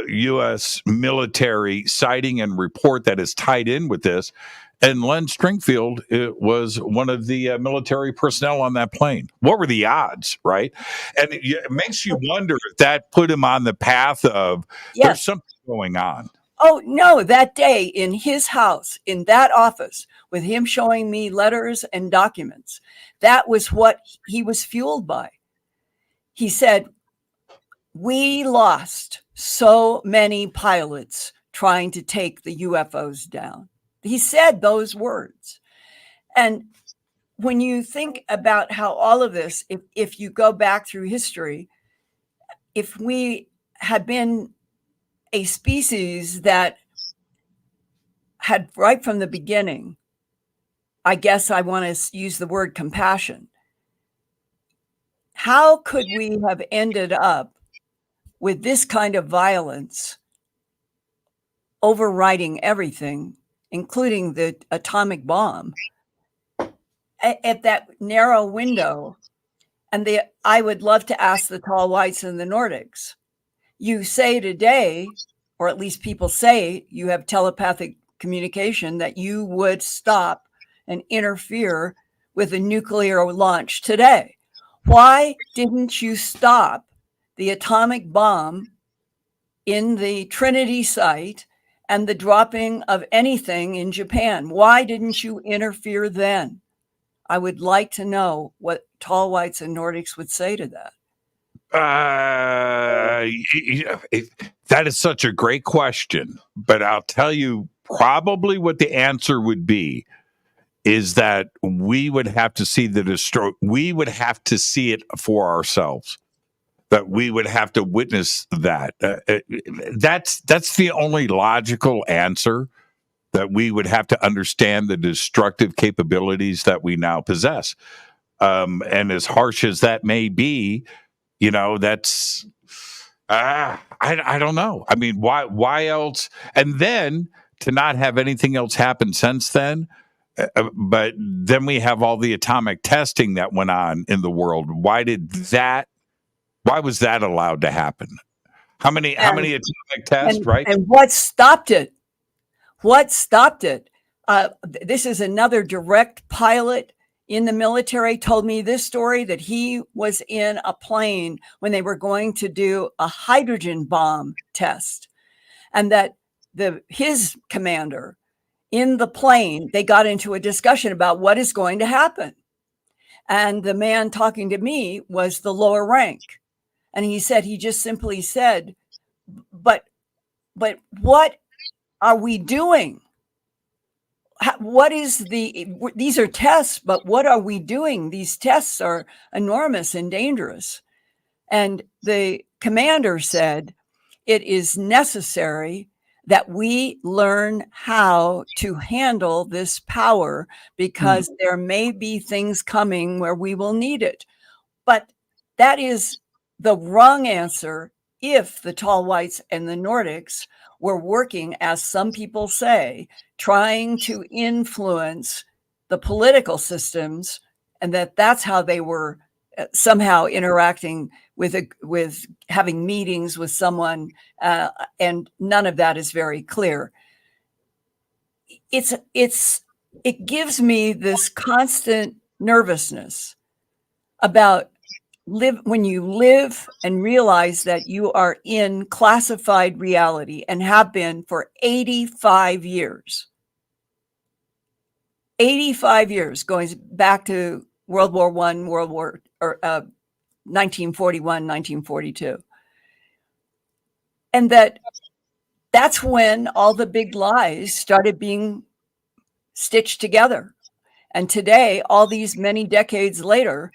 U.S. military sighting and report that is tied in with this. And Len Stringfield was one of the military personnel on that plane. What were the odds, right? And it makes you wonder if that put him on the path of there's something going on. Oh, no, that day in his house, in that office, with him showing me letters and documents, that was what he was fueled by. He said, we lost so many pilots trying to take the UFOs down. He said those words. And when you think about how all of this, if you go back through history, if we had been a species that had right from the beginning, I guess I want to use the word compassion. How could we have ended up with this kind of violence overriding everything, including the atomic bomb, at that narrow window? And I would love to ask the tall whites and the Nordics. You say today, or at least people say you have telepathic communication, that you would stop and interfere with a nuclear launch today. Why didn't you stop the atomic bomb in the Trinity site and the dropping of anything in Japan? Why didn't you interfere then? I would like to know what tall whites and Nordics would say to that. That is such a great question, but I'll tell you probably what the answer would be is that we would have to see we would have to see it for ourselves, that we would have to witness that. That's the only logical answer, that we would have to understand the destructive capabilities that we now possess. And as harsh as that may be, that's I don't know. I mean, why else? And then to not have anything else happen since then. But then we have all the atomic testing that went on in the world. Why was that allowed to happen? How many atomic tests, right? And what stopped it? What stopped it? This is another direct pilot in the military told me this story, that he was in a plane when they were going to do a hydrogen bomb test, and that his commander in the plane, they got into a discussion about what is going to happen. And the man talking to me was the lower rank. And he just simply said, but what are we doing? These are tests, but what are we doing? These tests are enormous and dangerous. And the commander said, it is necessary that we learn how to handle this power, because there may be things coming where we will need it. But that is the wrong answer if the tall whites and the Nordics were working, as some people say, trying to influence the political systems, and that's how they were somehow interacting with having meetings with someone, and none of that is very clear. It gives me this constant nervousness about when you live and realize that you are in classified reality, and have been for 85 years. 85 years, going back to World War I, 1941, 1942. And that's when all the big lies started being stitched together. And today, all these many decades later,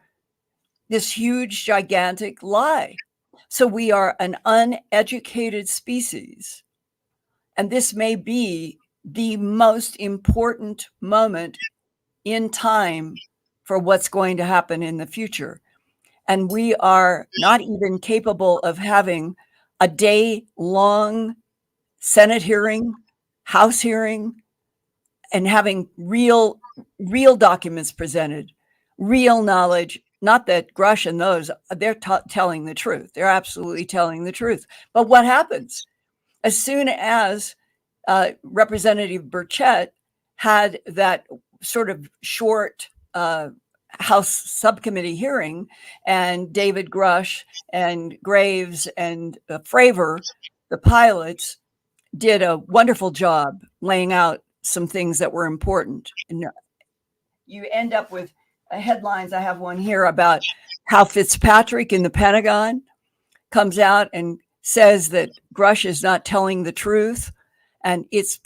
this huge, gigantic lie. So we are an uneducated species. And this may be the most important moment in time for what's going to happen in the future. And we are not even capable of having a day-long Senate hearing, House hearing, and having real documents presented, real knowledge. Not that Grush and those, they're telling the truth. They're absolutely telling the truth. But what happens? As soon as Representative Burchett had that sort of short House subcommittee hearing, and David Grush and Graves and Fravor, the pilots, did a wonderful job laying out some things that were important. And you end up with headlines. I have one here about how Fitzpatrick in the Pentagon comes out and says that Grush is not telling the truth. And it's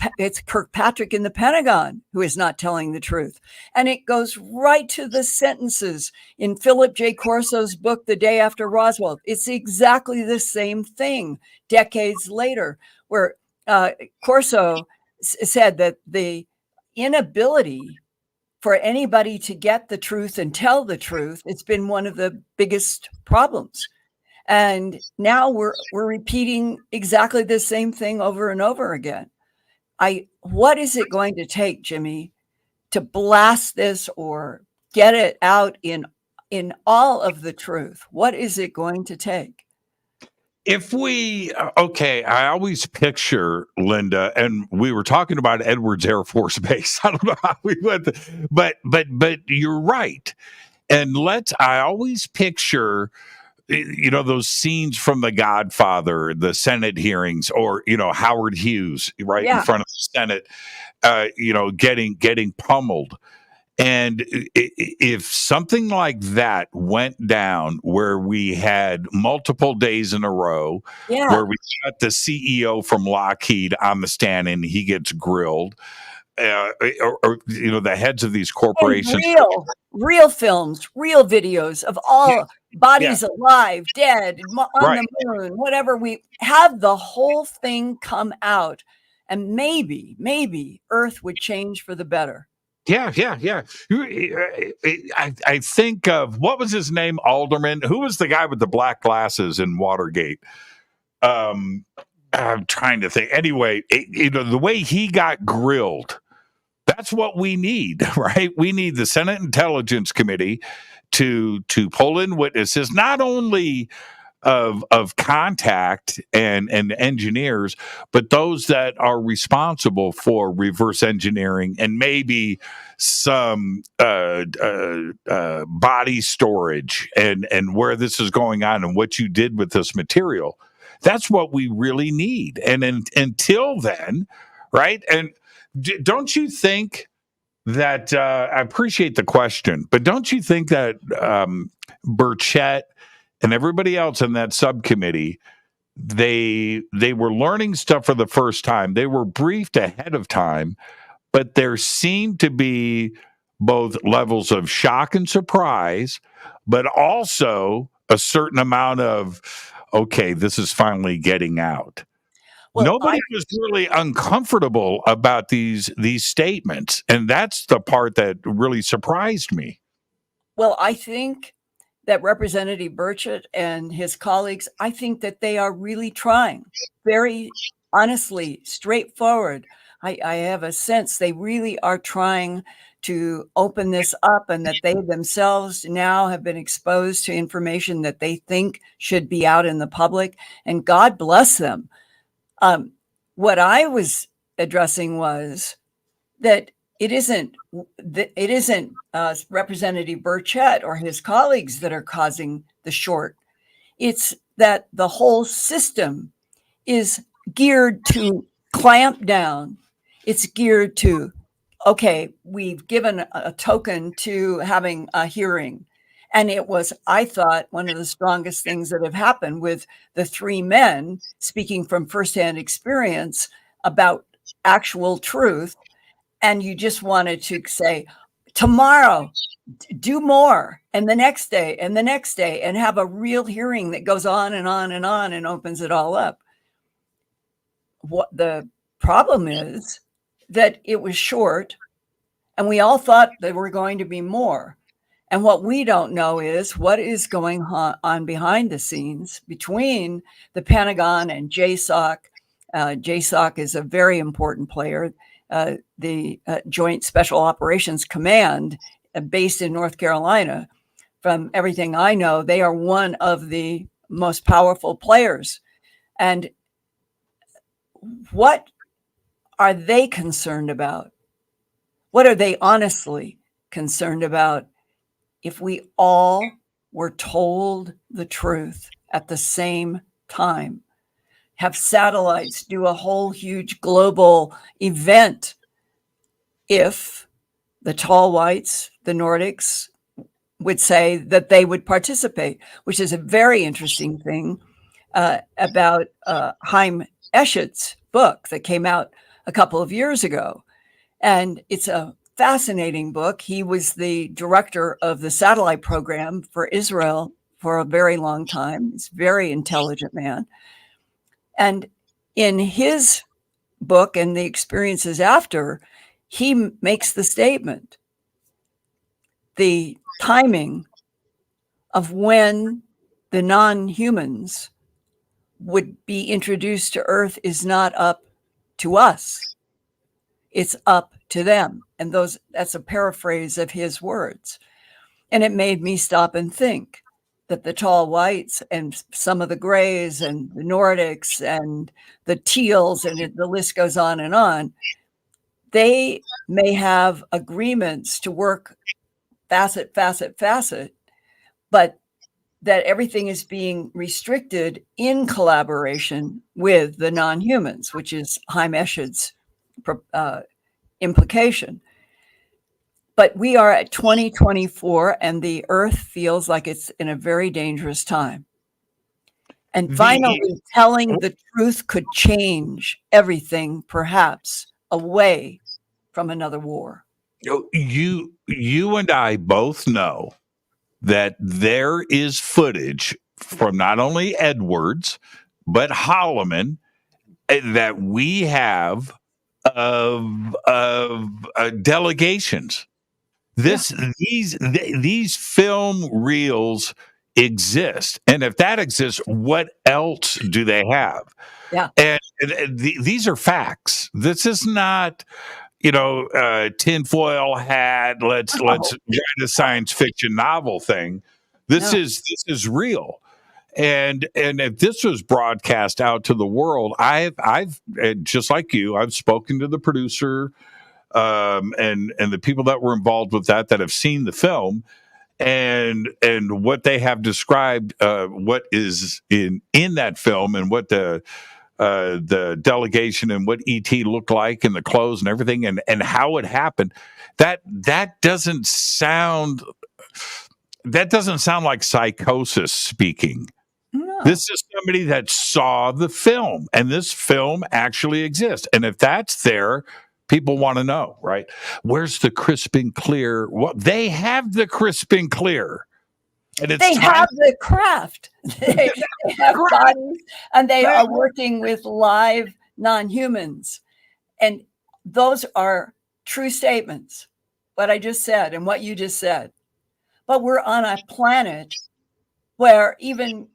Kirkpatrick in the Pentagon who is not telling the truth. And it goes right to the sentences in Philip J. Corso's book, The Day After Roswell. It's exactly the same thing decades later, where Corso said that the inability for anybody to get the truth and tell the truth, it's been one of the biggest problems. And now we're repeating exactly the same thing over and over again. What is it going to take, Jimmy, to blast this or get it out in all of the truth? What is it going to take? I always picture, Linda, and we were talking about Edwards Air Force Base. I don't know how we went, but you're right. And I always picture, those scenes from The Godfather, the Senate hearings, or, Howard Hughes right in front of the Senate, getting pummeled. And if something like that went down, where we had multiple days in a row, where we got the CEO from Lockheed on the stand and he gets grilled, or the heads of these corporations, and real films, real videos of all bodies alive, dead, on the moon, whatever, we have the whole thing come out, and maybe Earth would change for the better. Yeah. I think of, what was his name? Alderman. Who was the guy with the black glasses in Watergate? I'm trying to think. Anyway, the way he got grilled, that's what we need, right? We need the Senate Intelligence Committee to pull in witnesses, not only of contact and engineers, but those that are responsible for reverse engineering and maybe some body storage and where this is going on and what you did with this material. That's what we really need. And until then, right? And don't you think that I appreciate the question, but don't you think that Burchett and everybody else in that subcommittee, they were learning stuff for the first time. They were briefed ahead of time, but there seemed to be both levels of shock and surprise, but also a certain amount of, okay, this is finally getting out. Well, nobody was really uncomfortable about these statements, and that's the part that really surprised me. Well, I think that Representative Burchett and his colleagues, I think that they are really trying, very honestly, straightforward. I have a sense they really are trying to open this up, and that they themselves now have been exposed to information that they think should be out in the public, and God bless them. What I was addressing was that it isn't Representative Burchett or his colleagues that are causing the short. It's that the whole system is geared to clamp down. It's geared to, okay, we've given a token to having a hearing. And it was, I thought, one of the strongest things that have happened with the three men speaking from firsthand experience about actual truth. And you just wanted to say, tomorrow, do more, and the next day, and the next day, and have a real hearing that goes on and on and on and opens it all up. What the problem is that it was short, and we all thought there were going to be more. And what we don't know is what is going on behind the scenes between the Pentagon and JSOC. JSOC is a very important player. The Joint Special Operations Command, based in North Carolina. From everything I know, they are one of the most powerful players. And what are they concerned about? What are they honestly concerned about? If we all were told the truth at the same time, have satellites do a whole huge global event, if the tall whites, the Nordics, would say that they would participate, which is a very interesting thing about Chaim Eschet's book that came out a couple of years ago. And it's a fascinating book. He was the director of the satellite program for Israel for a very long time. He's a very intelligent man. And in his book and the experiences after, he makes the statement, the timing of when the non-humans would be introduced to Earth is not up to us. It's up to them. And that's a paraphrase of his words. And it made me stop and think that the tall whites and some of the grays and the Nordics and the teals, and the list goes on, they may have agreements to work facet, but that everything is being restricted in collaboration with the non-humans, which is Chaim Eschet's implication. But we are at 2024, and the Earth feels like it's in a very dangerous time. And finally, telling the truth could change everything, perhaps away from another war. You and I both know that there is footage from not only Edwards, but Holloman that we have of delegations. These film reels exist, and if that exists, what else do they have? Yeah, and these are facts. This is not, tinfoil hat. Let's write a science fiction novel thing. This is real, And if this was broadcast out to the world, I've just like you, I've spoken to the producer and the people that were involved with that have seen the film, and what they have described, what is in that film, and what the delegation and what ET looked like, and the clothes and everything, and how it happened. That doesn't sound like psychosis speaking. No. This is somebody that saw the film, and this film actually exists. And if that's there, people want to know, right? Where's the crisp and clear? Well, they have the crisp and clear. And they have the craft. They have bodies, and they are working with live non-humans. And those are true statements, what I just said and what you just said. But we're on a planet where even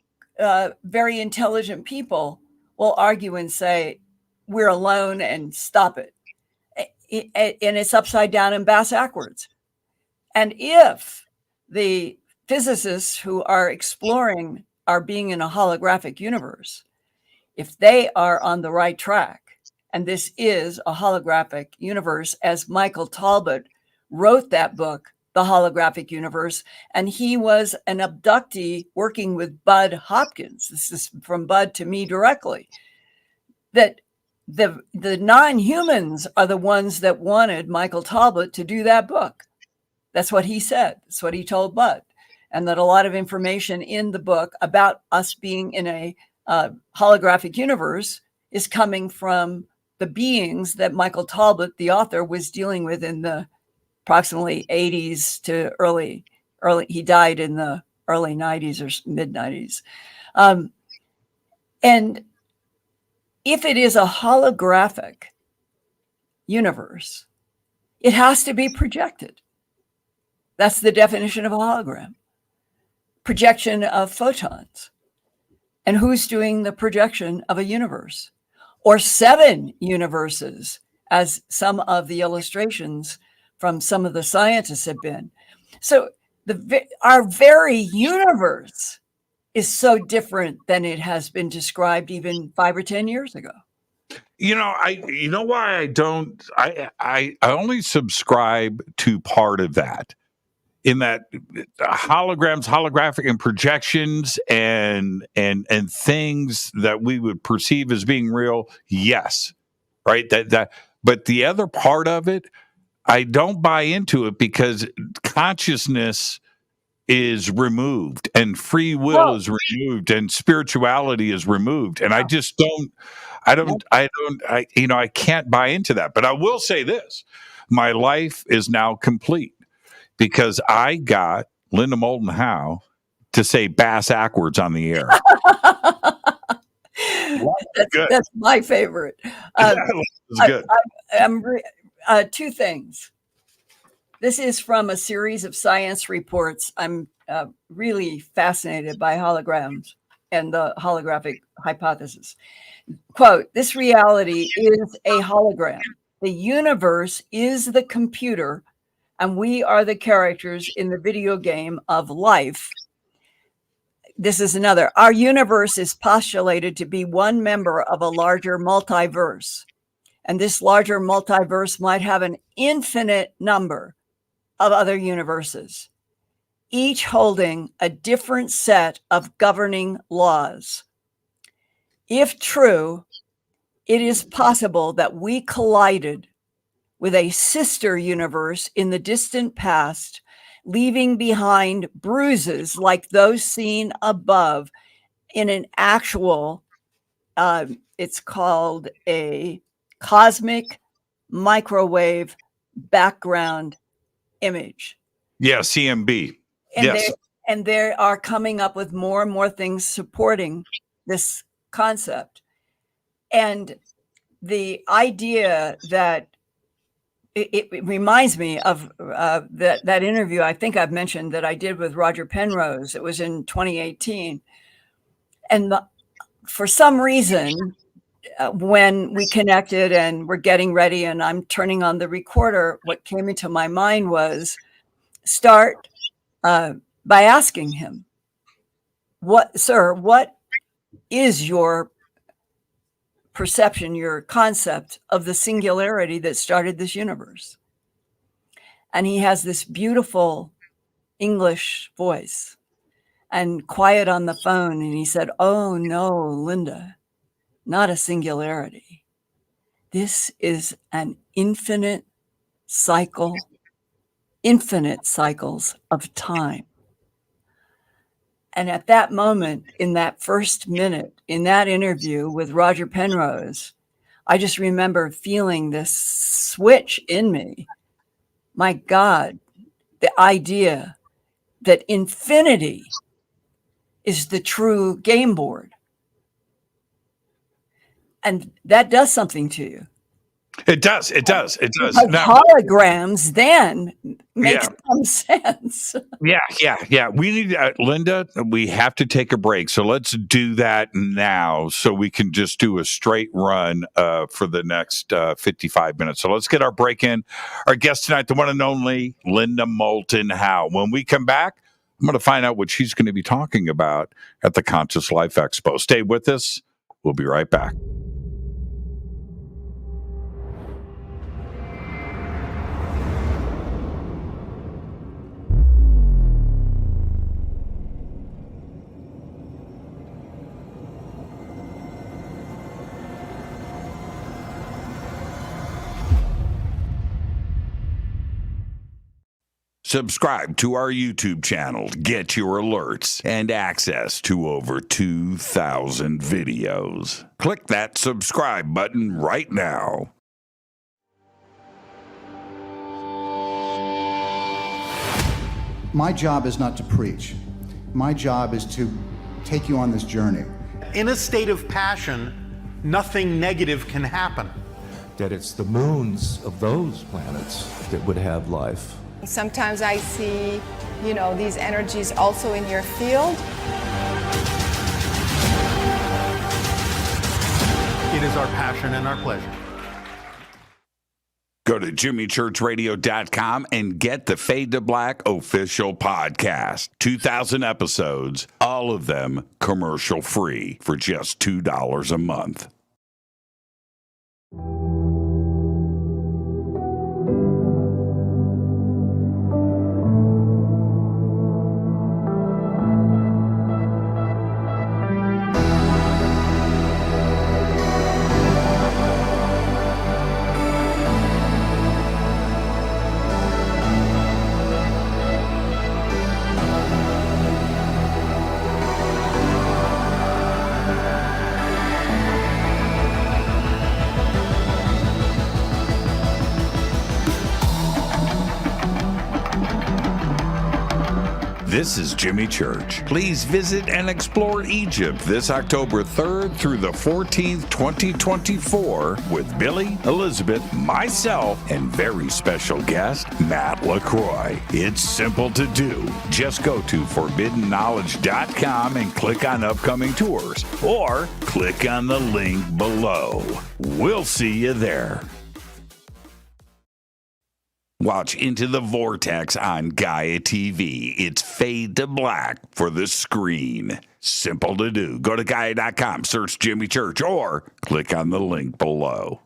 very intelligent people will argue and say, we're alone and stop it. And it's upside down and bass backwards. And if the physicists who are exploring our being in a holographic universe, if they are on the right track, and this is a holographic universe, as Michael Talbot wrote that book, The Holographic Universe, and he was an abductee working with Bud Hopkins. This is from Bud to me directly, that the non-humans are the ones that wanted Michael Talbot to do that book. That's what he said. That's what he told Bud. And that a lot of information in the book about us being in a holographic universe is coming from the beings that Michael Talbot, the author, was dealing with in the approximately 80s to early, he died in the early 90s or mid 90s. And if it is a holographic universe, it has to be projected. That's the definition of a hologram. Projection of photons. And who's doing the projection of a universe? Or 7 universes, as some of the illustrations from some of the scientists have been. So our very universe is so different than it has been described even 5 or 10 years ago. You know why I don't, I only subscribe to part of that, in that holograms, holographic, and projections and things that we would perceive as being real. Yes. Right. But the other part of it, I don't buy into it, because consciousness is removed and free will is removed and spirituality is removed. And I just I can't buy into that. But I will say this, my life is now complete because I got Linda Moulton Howe to say bass backwards on the air. That's my favorite. Good. I'm 2 things. This is from a series of science reports. I'm really fascinated by holograms and the holographic hypothesis. Quote, this reality is a hologram. The universe is the computer, and we are the characters in the video game of life. This is another. Our universe is postulated to be one member of a larger multiverse. And this larger multiverse might have an infinite number of other universes, each holding a different set of governing laws. If true, it is possible that we collided with a sister universe in the distant past, leaving behind bruises like those seen above in an actual, it's called a cosmic microwave background image. Yeah, CMB. And yes. They are coming up with more and more things supporting this concept. And the idea that it reminds me of that interview I think I've mentioned that I did with Roger Penrose. It was in 2018. And for some reason, when we connected and we're getting ready and I'm turning on the recorder, what came into my mind was start by asking him, what is your perception, your concept of the singularity that started this universe? And he has this beautiful English voice and quiet on the phone. And he said, "Oh no, Linda, not a singularity. This is an infinite cycles of time." And at that moment, in that first minute, in that interview with Roger Penrose, I just remember feeling this switch in me. My God, the idea that infinity is the true game board. And that does something to you. It does. Because holograms then make some sense. Yeah. We need, Linda, we have to take a break. So let's do that now so we can just do a straight run for the next 55 minutes. So let's get our break in. Our guest tonight, the one and only Linda Moulton Howe. When we come back, I'm going to find out what she's going to be talking about at the Conscious Life Expo. Stay with us. We'll be right back. Subscribe to our YouTube channel to get your alerts and access to over 2,000 videos. Click that subscribe button right now. My job is not to preach. My job is to take you on this journey. In a state of passion, nothing negative can happen. That it's the moons of those planets that would have life. Sometimes I see, these energies also in your field. It is our passion and our pleasure. Go to jimmychurchradio.com and get the Fade to Black official podcast. 2,000 episodes, all of them commercial free for just $2 a month. This is Jimmy Church. Please visit and explore Egypt this October 3rd through the 14th, 2024 with Billy, Elizabeth, myself, and very special guest, Matt LaCroix. It's simple to do. Just go to forbiddenknowledge.com and click on upcoming tours or click on the link below. We'll see you there. Watch Into the Vortex on Gaia TV. It's Fade to Black for the screen. Simple to do. Go to Gaia.com, search Jimmy Church, or click on the link below.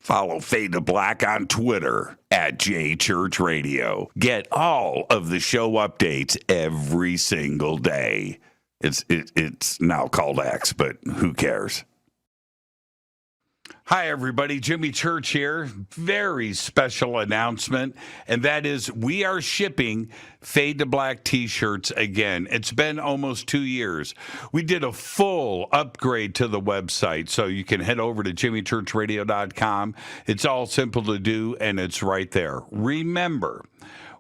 Follow Fade to Black on Twitter at JChurchRadio. Get all of the show updates every single day. It's now called X, but who cares? Hi, everybody. Jimmy Church here. Very special announcement, and that is we are shipping Fade to Black t-shirts again. It's been almost 2 years. We did a full upgrade to the website, so you can head over to jimmychurchradio.com. It's all simple to do, and it's right there. Remember,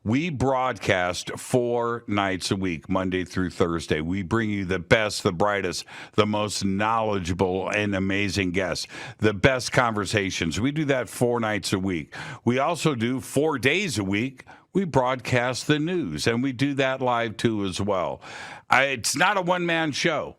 we broadcast 4 nights a week, Monday through Thursday. We bring you the best, the brightest, the most knowledgeable and amazing guests, the best conversations. We do that 4 nights a week. We also do 4 days a week. We broadcast the news, and we do that live too as well. It's not a one-man show.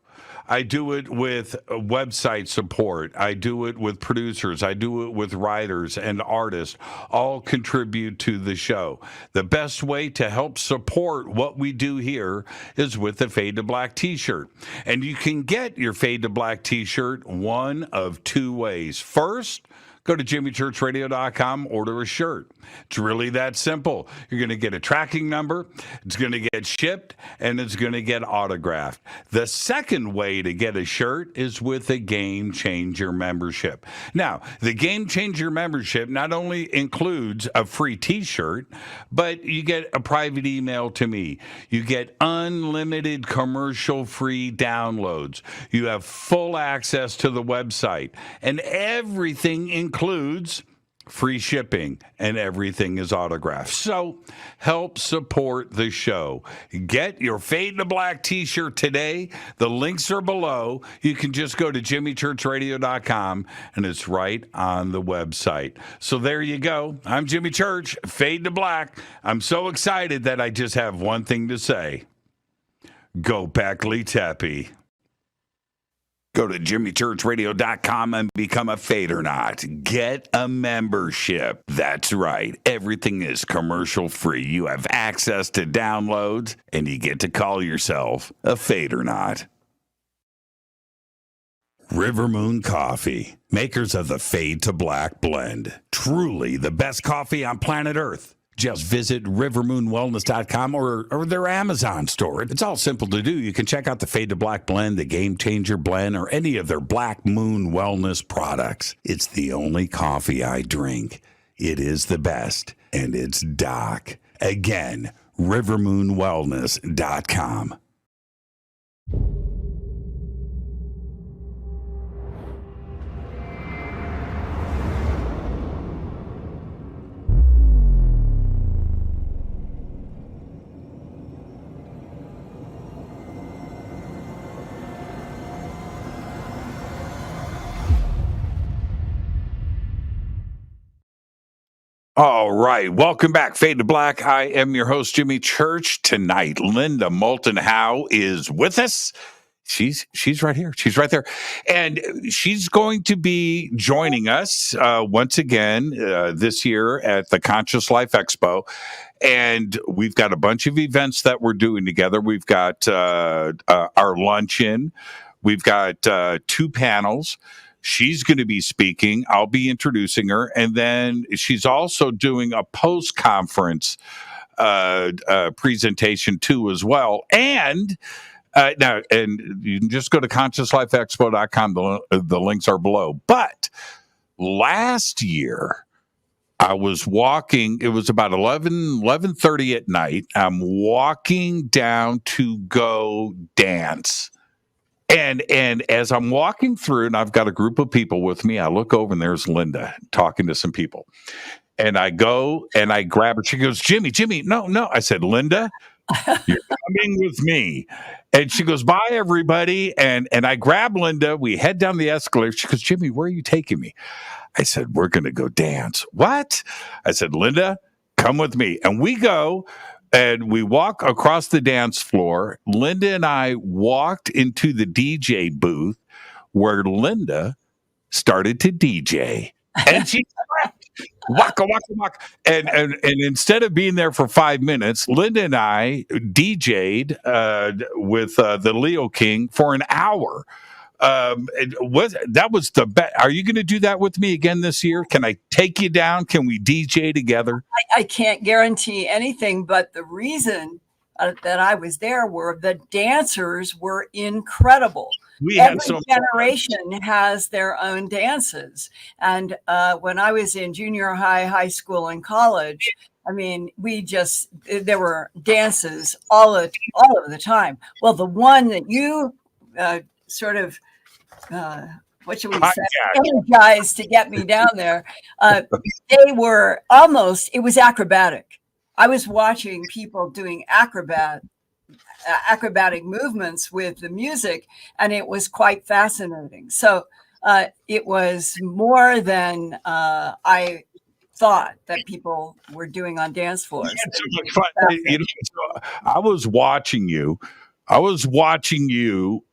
I do it with website support. I do it with producers. I do it with writers and artists. All contribute to the show. The best way to help support what we do here is with the Fade to Black t-shirt. And you can get your Fade to Black t-shirt one of 2 ways. First, go to jimmychurchradio.com, order a shirt. It's really that simple. You're going to get a tracking number, it's going to get shipped, and it's going to get autographed. The second way to get a shirt is with a Game Changer membership. Now, the Game Changer membership not only includes a free t-shirt, but you get a private email to me. You get unlimited commercial-free downloads. You have full access to the website, and everything includes free shipping, and everything is autographed. So help support the show. Get your Fade to Black t-shirt today. The links are below. You can just go to jimmychurchradio.com, and it's right on the website. So there you go. I'm Jimmy Church, Fade to Black. I'm so excited that I just have one thing to say. Go Packley Tappy. Go to jimmychurchradio.com and become a Fadernaut. Get a membership. That's right. Everything is commercial free. You have access to downloads, and you get to call yourself a Fadernaut. River Moon Coffee, makers of the Fade to Black blend. Truly the best coffee on planet Earth. Just visit rivermoonwellness.com or their Amazon store. It's all simple to do. You can check out the Fade to Black blend, the Game Changer blend, or any of their Black Moon Wellness products. It's the only coffee I drink. It is the best, and it's Doc. Again, rivermoonwellness.com. All right. Welcome back, Fade to Black. I am your host, Jimmy Church. Tonight, Linda Moulton Howe is with us. She's right here. She's right there. And she's going to be joining us once again this year at the Conscious Life Expo. And we've got a bunch of events that we're doing together. We've got our luncheon. We've got 2 panels. She's going to be speaking. I'll be introducing her. And then she's also doing a post-conference presentation too as well. And now, and you can just go to consciouslifeexpo.com. The links are below. But last year, I was walking. It was about 11:30 at night. I'm walking down to go dance. And as I'm walking through, and I've got a group of people with me, I look over and there's Linda talking to some people. And I go and I grab her. She goes, Jimmy, no. I said, Linda, you're coming with me. And she goes, bye, everybody. And I grab Linda. We head down the escalator. She goes, Jimmy, where are you taking me? I said, we're going to go dance. What? I said, Linda, come with me. And we go. And we walk across the dance floor. Linda and I walked into the DJ booth where Linda started to DJ. And she waka, waka, waka. And instead of being there for 5 minutes, Linda and I DJ'd with the Leo King for an hour. That was the best. Are you going to do that with me again this year? Can I take you down? Can we DJ together? I can't guarantee anything, but the reason that I was there were the dancers were incredible. we had every generation has their own dances. And when I was in junior high, high school, and college, I mean, there were dances all of the time. Well, the one that you sort of, what should we say, energized to get me down there, they were it was acrobatic. I was watching people doing acrobatic movements with the music, and it was quite fascinating. So it was more than I thought that people were doing on dance floors. So much fun. So I was watching you.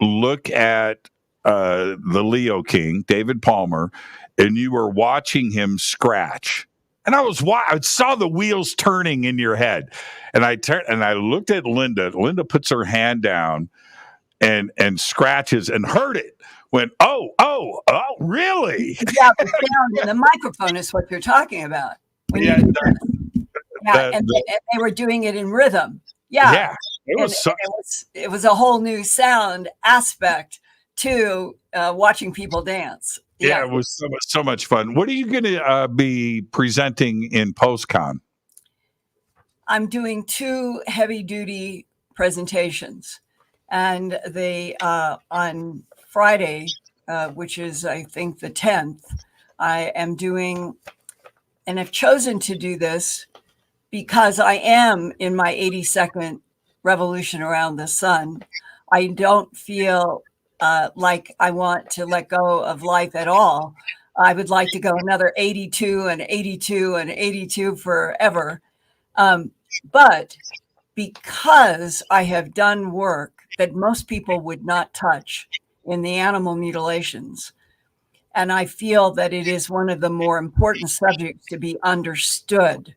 Look at the Leo King, David Palmer, and you were watching him scratch. And I saw the wheels turning in your head, and I looked at Linda. Linda puts her hand down and scratches and heard it. Went, oh, really? Yeah, the sound in the microphone is what you're talking about. And they were doing it in rhythm. Yeah, it was a whole new sound aspect to watching people dance. Yeah, it was so much fun. What are you going to be presenting in PostCon? I'm doing 2 heavy-duty presentations, and they on Friday, which is I think the 10th, I am doing, and I've chosen to do this because I am in my 82nd revolution around the sun. I don't feel like I want to let go of life at all. I would like to go another 82 and 82 and 82 forever. But because I have done work that most people would not touch in the animal mutilations, and I feel that it is one of the more important subjects to be understood.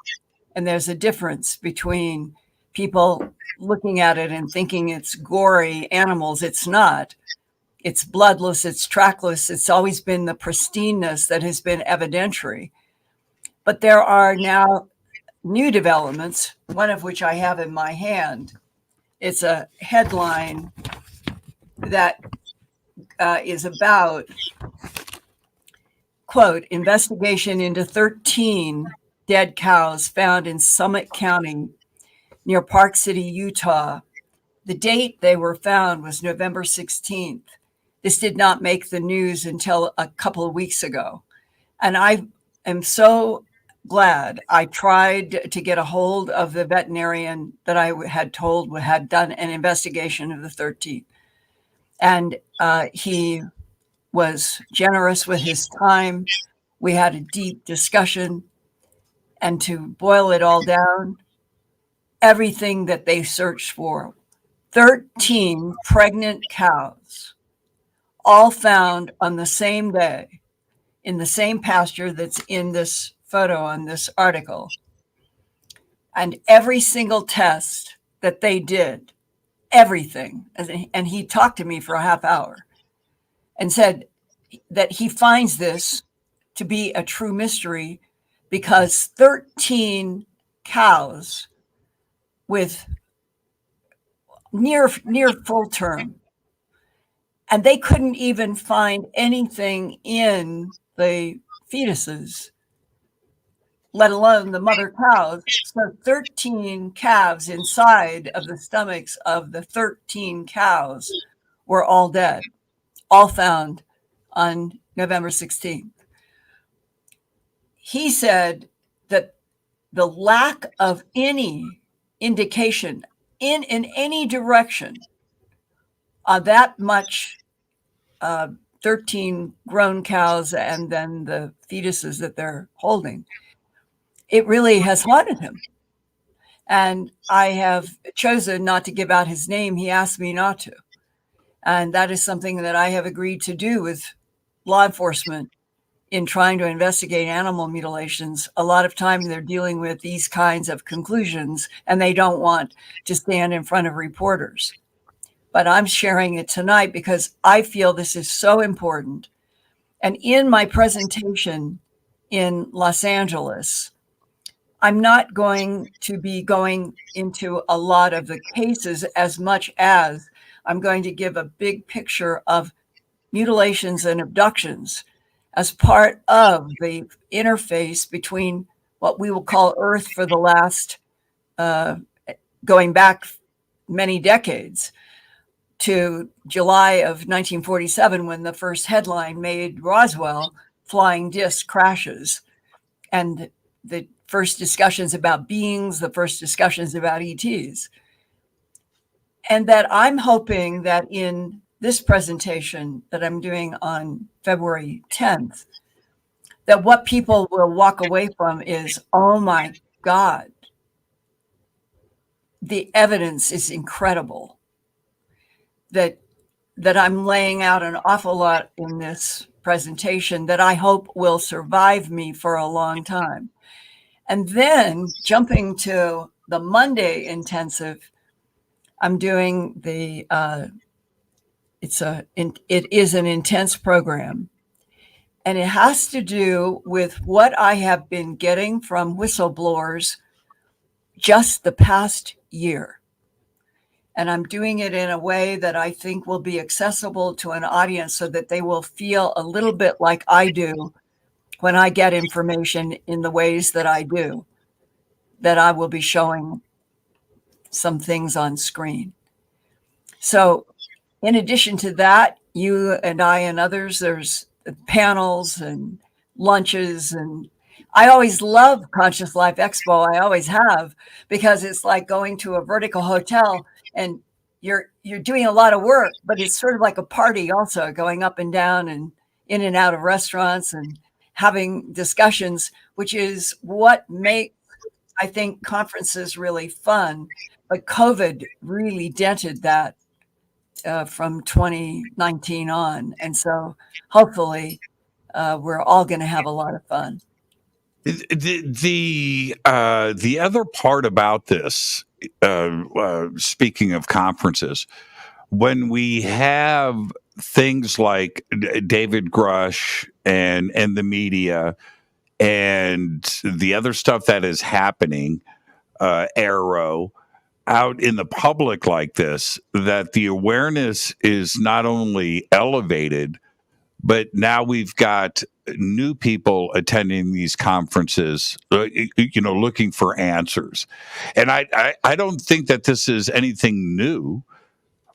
And there's a difference between people looking at it and thinking it's gory animals. It's not. It's bloodless, it's trackless. It's always been the pristineness that has been evidentiary. But there are now new developments, one of which I have in my hand. It's a headline that is about, quote, investigation into 13 dead cows found in Summit County near Park City, Utah. The date they were found was November 16th. This did not make the news until a couple of weeks ago. And I am so glad I tried to get a hold of the veterinarian that I had told had done an investigation of the 13. And he was generous with his time. We had a deep discussion. And to boil it all down, everything that they searched for, 13 pregnant cows, all found on the same day in the same pasture that's in this photo on this article. And every single test that they did, everything, and he talked to me for a half hour and said that he finds this to be a true mystery because 13 cows with near full term, and they couldn't even find anything in the fetuses, let alone the mother cows. So 13 calves inside of the stomachs of the 13 cows were all dead, all found on November 16th. He said that the lack of any indication in any direction that much 13 grown cows and then the fetuses that they're holding, it really has haunted him. And I have chosen not to give out his name. He asked me not to. And that is something that I have agreed to do with law enforcement in trying to investigate animal mutilations. A lot of time they're dealing with these kinds of conclusions and they don't want to stand in front of reporters. But I'm sharing it tonight because I feel this is so important. And in my presentation in Los Angeles, I'm not going to be going into a lot of the cases as much as I'm going to give a big picture of mutilations and abductions as part of the interface between what we will call Earth for the last, going back many decades, to July of 1947, when the first headline made Roswell flying disc crashes, and the first discussions about beings, the first discussions about ETs. And that I'm hoping that in this presentation that I'm doing on February 10th, that what people will walk away from is, oh my God, the evidence is incredible. That I'm laying out an awful lot in this presentation that I hope will survive me for a long time. And then jumping to the Monday intensive, I'm doing the, it is an intense program. And it has to do with what I have been getting from whistleblowers just the past year. And I'm doing it in a way that I think will be accessible to an audience so that they will feel a little bit like I do when I get information in the ways that I do, that I will be showing some things on screen. So in addition to that, you and I and others, there's panels and lunches, and I always love Conscious Life Expo. I always have, because it's like going to a vertical hotel and you're doing a lot of work, but it's sort of like a party also, going up and down and in and out of restaurants and having discussions, which is what makes, I think, conferences really fun. But COVID really dented that from 2019 on. And so hopefully we're all going to have a lot of fun. The other part about this, speaking of conferences, when we have things like David Grush and the media and the other stuff that is happening, Arrow, out in the public like this, that the awareness is not only elevated, but now we've got new people attending these conferences, looking for answers. And I don't think that this is anything new,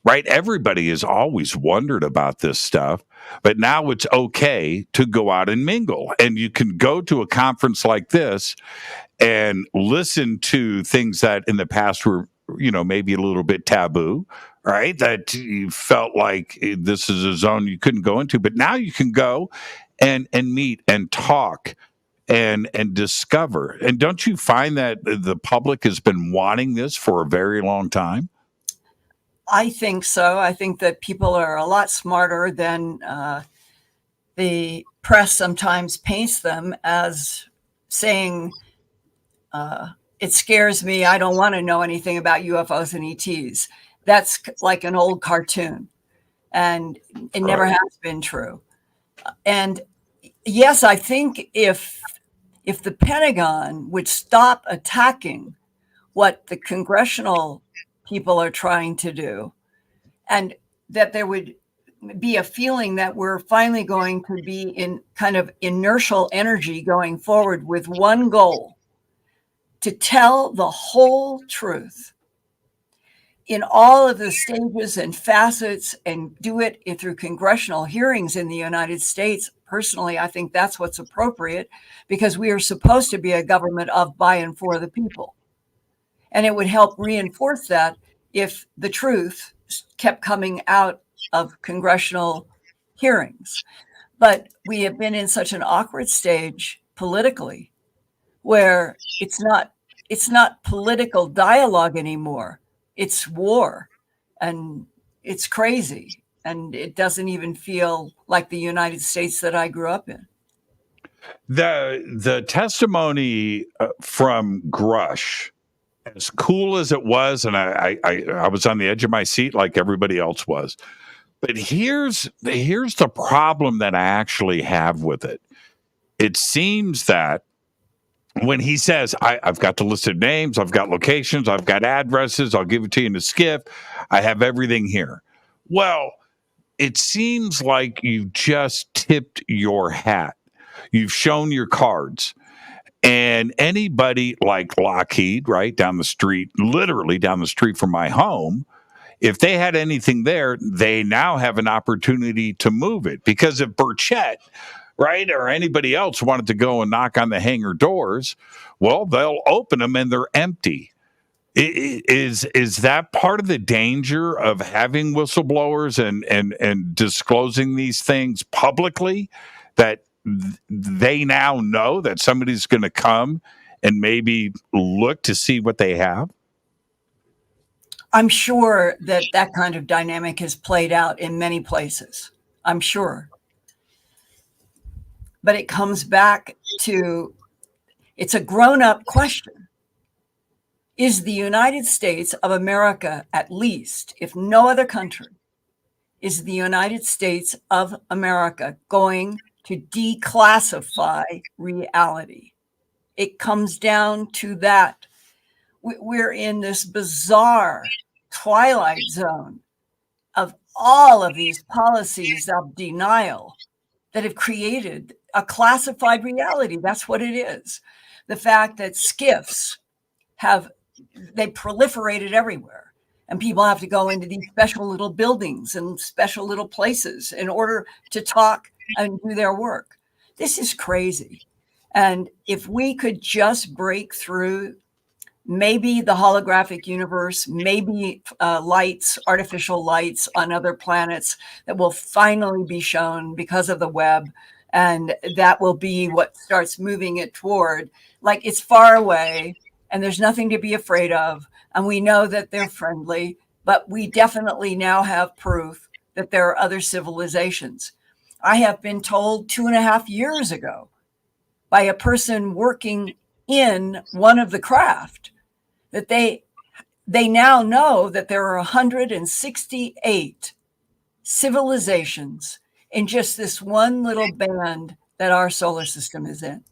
right? Everybody has always wondered about this stuff, but now it's okay to go out and mingle. And you can go to a conference like this and listen to things that in the past were, maybe a little bit taboo, right? That you felt like this is a zone you couldn't go into, but now you can go and meet and talk and discover. And don't you find that the public has been wanting this for a very long time? I think so. I think that people are a lot smarter than the press sometimes paints them as saying, it scares me, I don't want to know anything about UFOs and ETs. That's like an old cartoon, and it never has been true. And yes, I think if the Pentagon would stop attacking what the congressional people are trying to do, and that there would be a feeling that we're finally going to be in kind of inertial energy going forward with one goal, to tell the whole truth in all of the stages and facets, and do it through congressional hearings in the United States. Personally, I think that's what's appropriate, because we are supposed to be a government of, by, and for the people. And it would help reinforce that if the truth kept coming out of congressional hearings. But we have been in such an awkward stage politically, where it's not political dialogue anymore. It's war, and it's crazy, and it doesn't even feel like the United States that I grew up in. The testimony from Grush, as cool as it was, and I was on the edge of my seat like everybody else was. But here's the problem that I actually have with it. It seems that when he says, I've got the list of names, I've got locations, I've got addresses, I'll give it to you in a skiff, I have everything here. Well, it seems like you've just tipped your hat. You've shown your cards. And anybody like Lockheed, right down the street, literally down the street from my home, if they had anything there, they now have an opportunity to move it. Because if Burchett, right, or anybody else wanted to go and knock on the hangar doors, well, they'll open them and they're empty. Is that part of the danger of having whistleblowers and disclosing these things publicly, that they now know that somebody's going to come and maybe look to see what they have? I'm sure that kind of dynamic has played out in many places. I'm sure. But it comes back to, it's a grown-up question. Is the United States of America, at least, if no other country, is the United States of America going to declassify reality? It comes down to that. We're in this bizarre twilight zone of all of these policies of denial that have created a classified reality. That's what it is. The fact that skiffs they proliferated everywhere, and people have to go into these special little buildings and special little places in order to talk and do their work. This is crazy. And if we could just break through maybe the holographic universe, maybe artificial lights on other planets that will finally be shown because of the web. And that will be what starts moving it toward, like, it's far away and there's nothing to be afraid of. And we know that they're friendly, but we definitely now have proof that there are other civilizations. I have been told 2.5 years ago by a person working in one of the craft that they now know that there are 168 civilizations in just this one little band that our solar system is in.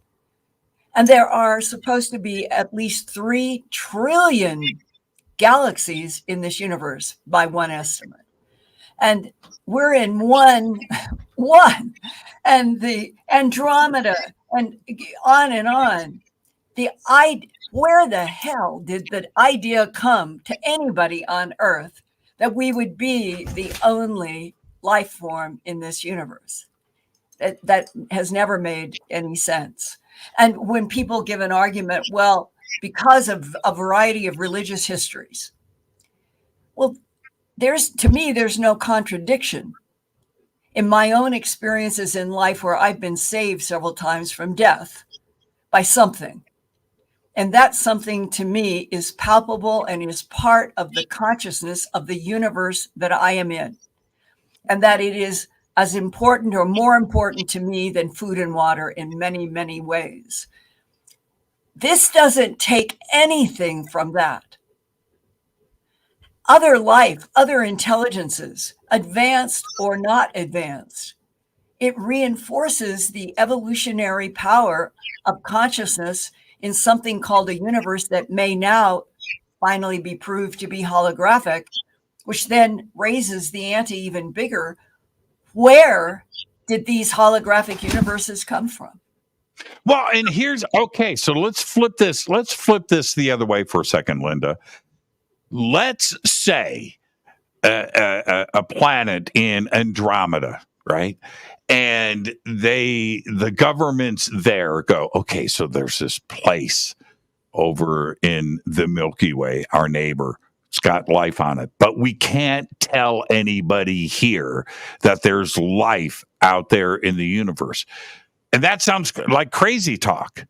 And there are supposed to be at least 3 trillion galaxies in this universe by one estimate. And we're in one, and the Andromeda, and on. Where the hell did the idea come to anybody on Earth that we would be the only life form in this universe? That has never made any sense. And when people give an argument, well, because of a variety of religious histories, well, to me, there's no contradiction in my own experiences in life where I've been saved several times from death by something. And that something to me is palpable and is part of the consciousness of the universe that I am in. And that it is as important or more important to me than food and water in many, many ways. This doesn't take anything from that. Other life, other intelligences, advanced or not advanced, it reinforces the evolutionary power of consciousness in something called a universe that may now finally be proved to be holographic, which then raises the ante even bigger. Where did these holographic universes come from? Well, and okay, so let's flip this the other way for a second, Linda. Let's say a planet in Andromeda, right? And the governments there go, okay, so there's this place over in the Milky Way, our neighbor. It's got life on it, but we can't tell anybody here that there's life out there in the universe. And that sounds like crazy talk.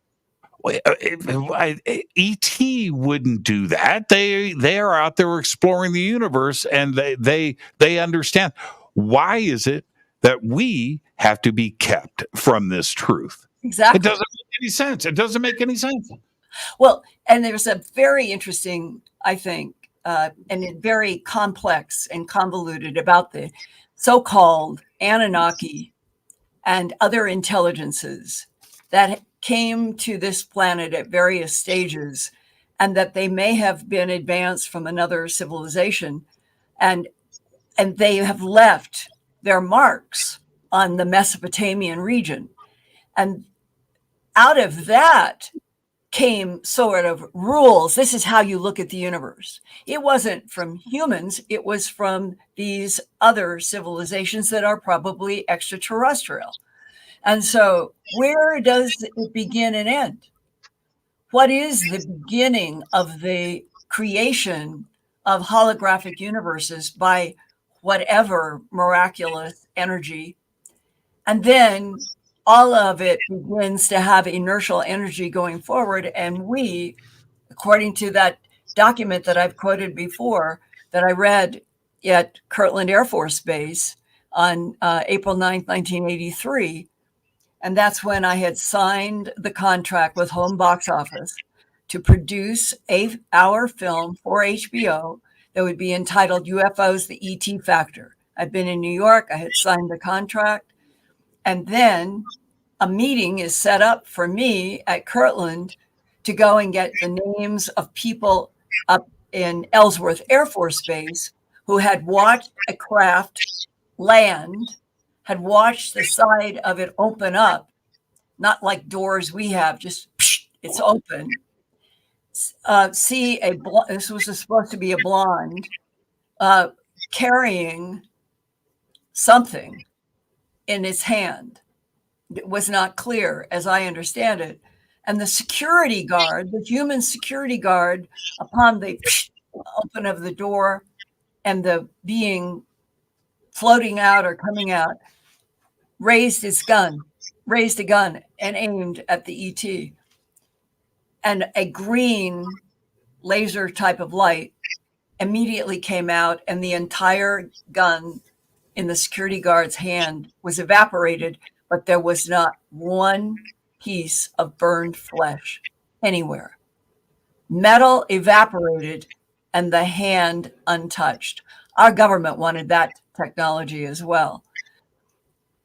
E.T. wouldn't do that. They are out there exploring the universe, and they understand. Why is it that we have to be kept from this truth? Exactly. It doesn't make any sense. It doesn't make any sense. Well, and there's a very interesting, I think, and very complex and convoluted about the so-called Anunnaki and other intelligences that came to this planet at various stages, and that they may have been advanced from another civilization, and they have left their marks on the Mesopotamian region. And out of that came sort of rules. This is how you look at the universe. It wasn't from humans. It was from these other civilizations that are probably extraterrestrial. And so where does it begin and end? What is the beginning of the creation of holographic universes by whatever miraculous energy? And then all of it begins to have inertial energy going forward. And we, according to that document that I've quoted before, that I read at Kirtland Air Force Base on April 9th, 1983, and that's when I had signed the contract with Home Box Office to produce our film for HBO that would be entitled UFOs, the ET Factor. I'd been in New York. I had signed the contract. And then a meeting is set up for me at Kirtland to go and get the names of people up in Ellsworth Air Force Base who had watched a craft land, had watched the side of it open up, not like doors we have, just it's open. This was supposed to be a blonde carrying something in its hand. It was not clear, as I understand it. And the security guard, the human security guard, upon the open of the door and the being floating out or coming out, raised a gun and aimed at the ET. And a green laser type of light immediately came out, and the entire gun in the security guard's hand was evaporated, but there was not one piece of burned flesh anywhere. Metal evaporated and the hand untouched. Our government wanted that technology as well.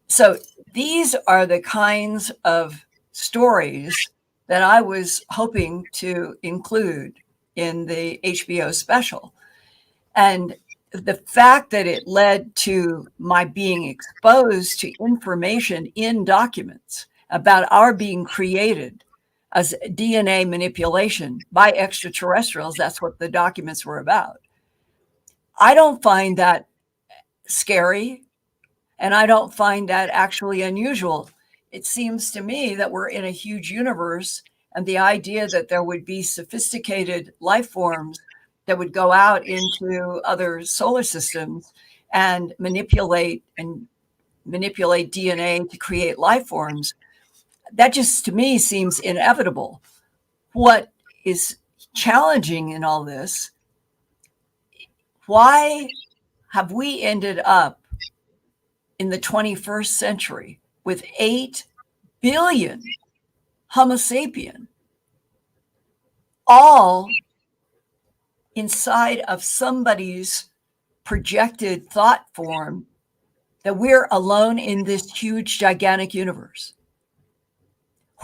So these are the kinds of stories that I was hoping to include in the HBO special. And the fact that it led to my being exposed to information in documents about our being created as DNA manipulation by extraterrestrials, that's what the documents were about. I don't find that scary, and I don't find that actually unusual. It seems to me that we're in a huge universe, and the idea that there would be sophisticated life forms that would go out into other solar systems and manipulate DNA to create life forms, that just to me seems inevitable. What is challenging in all this, why have we ended up in the 21st century with 8 billion Homo sapien, all inside of somebody's projected thought form, that we're alone in this huge, gigantic universe?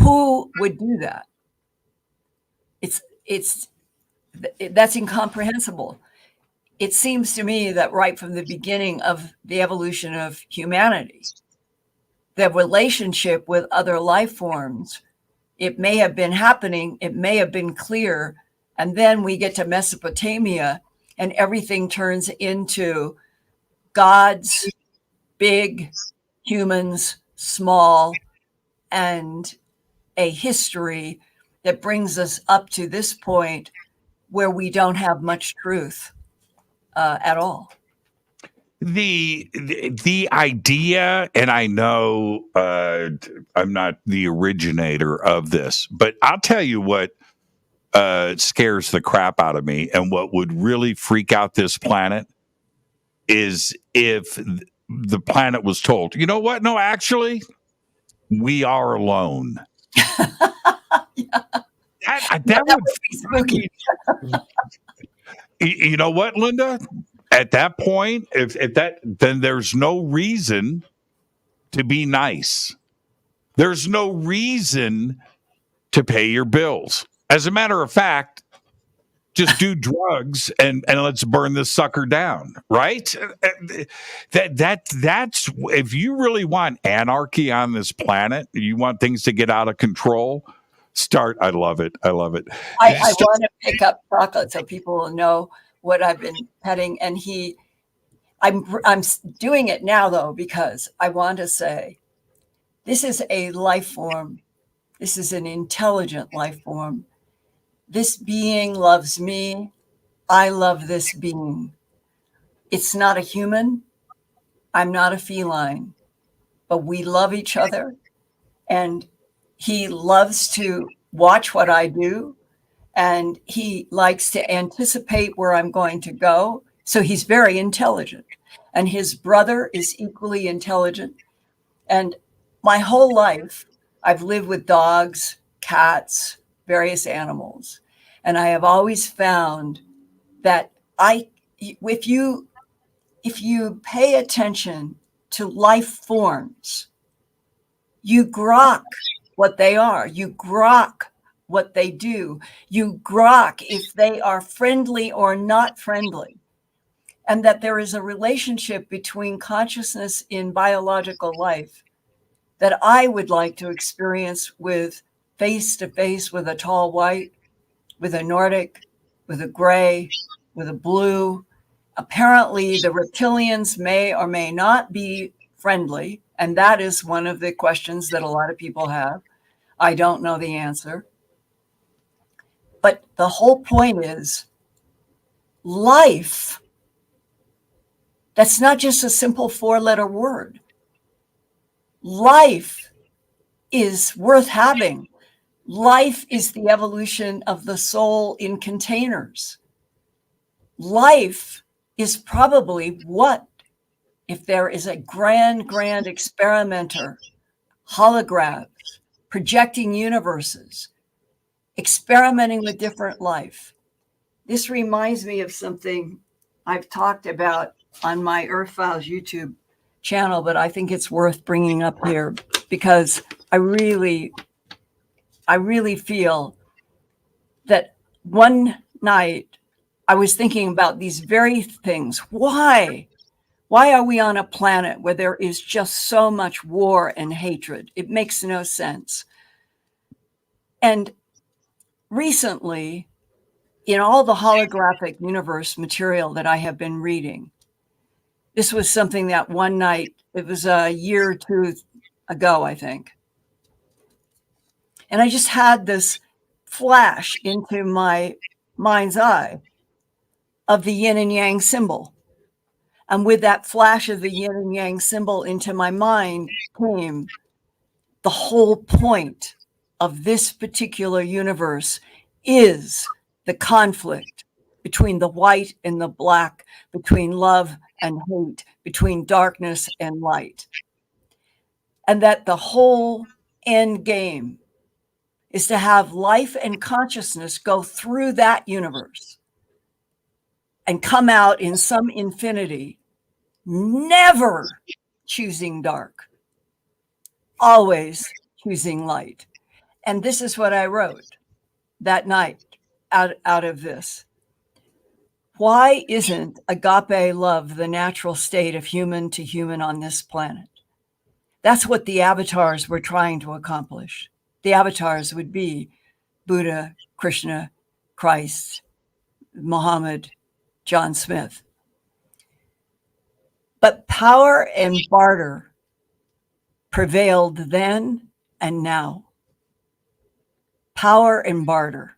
Who would do that? That's incomprehensible. It seems to me that right from the beginning of the evolution of humanity, the relationship with other life forms, it may have been happening, it may have been clear, and then we get to Mesopotamia and everything turns into gods, big, humans, small, and a history that brings us up to this point where we don't have much truth at all. The idea, and I know I'm not the originator of this, but I'll tell you what scares the crap out of me, and what would really freak out this planet is if the planet was told, you know what? No, actually, we are alone. Yeah. That would be spooky. You know what, Linda? At that point, if that, then there's no reason to be nice. There's no reason to pay your bills. As a matter of fact, just do drugs and let's burn this sucker down, right? That's if you really want anarchy on this planet, you want things to get out of control. I love it. I love it. I want to pick up chocolate so people will know what I've been petting. And I'm doing it now though, because I want to say this is a life form. This is an intelligent life form. This being loves me. I love this being. It's not a human. I'm not a feline, but we love each other. And he loves to watch what I do. And he likes to anticipate where I'm going to go. So he's very intelligent. And his brother is equally intelligent. And my whole life, I've lived with dogs, cats, various animals. And I have always found that if you pay attention to life forms, you grok what they are. You grok what they do. You grok if they are friendly or not friendly. And that there is a relationship between consciousness in biological life that I would like to experience with face to face with a tall white, with a Nordic, with a gray, with a blue. Apparently, the reptilians may or may not be friendly. And that is one of the questions that a lot of people have. I don't know the answer. But the whole point is life. That's not just a simple 4-letter word. Life is worth having. Life is the evolution of the soul in containers. Life is probably what, if there is a grand experimenter, holograms, projecting universes, experimenting with different life. This reminds me of something I've talked about on my Earthfiles YouTube channel, but I think it's worth bringing up here because I really feel that one night I was thinking about these very things. Why are we on a planet where there is just so much war and hatred? It makes no sense. And recently, in all the holographic universe material that I have been reading, this was something that one night, it was a year or two ago, I think. And I just had this flash into my mind's eye of the yin and yang symbol. And with that flash of the yin and yang symbol into my mind came the whole point of this particular universe is the conflict between the white and the black, between love and hate, between darkness and light. And that the whole end game is to have life and consciousness go through that universe and come out in some infinity, never choosing dark, always choosing light. And this is what I wrote that night out of this. Why isn't agape love the natural state of human to human on this planet? That's what the avatars were trying to accomplish. The avatars would be Buddha, Krishna, Christ, Muhammad, John Smith. But power and barter prevailed then and now. Power and barter.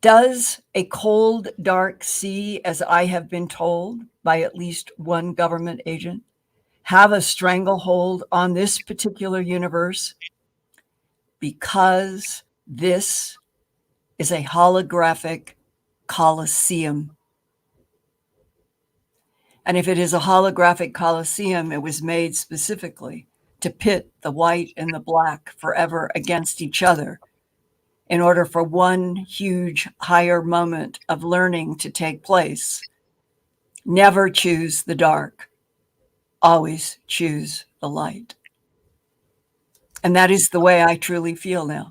Does a cold, dark sea, as I have been told by at least one government agent, have a stranglehold on this particular universe? Because this is a holographic coliseum. And if it is a holographic coliseum, it was made specifically to pit the white and the black forever against each other in order for one huge higher moment of learning to take place. Never choose the dark. Always choose the light. And that is the way I truly feel now.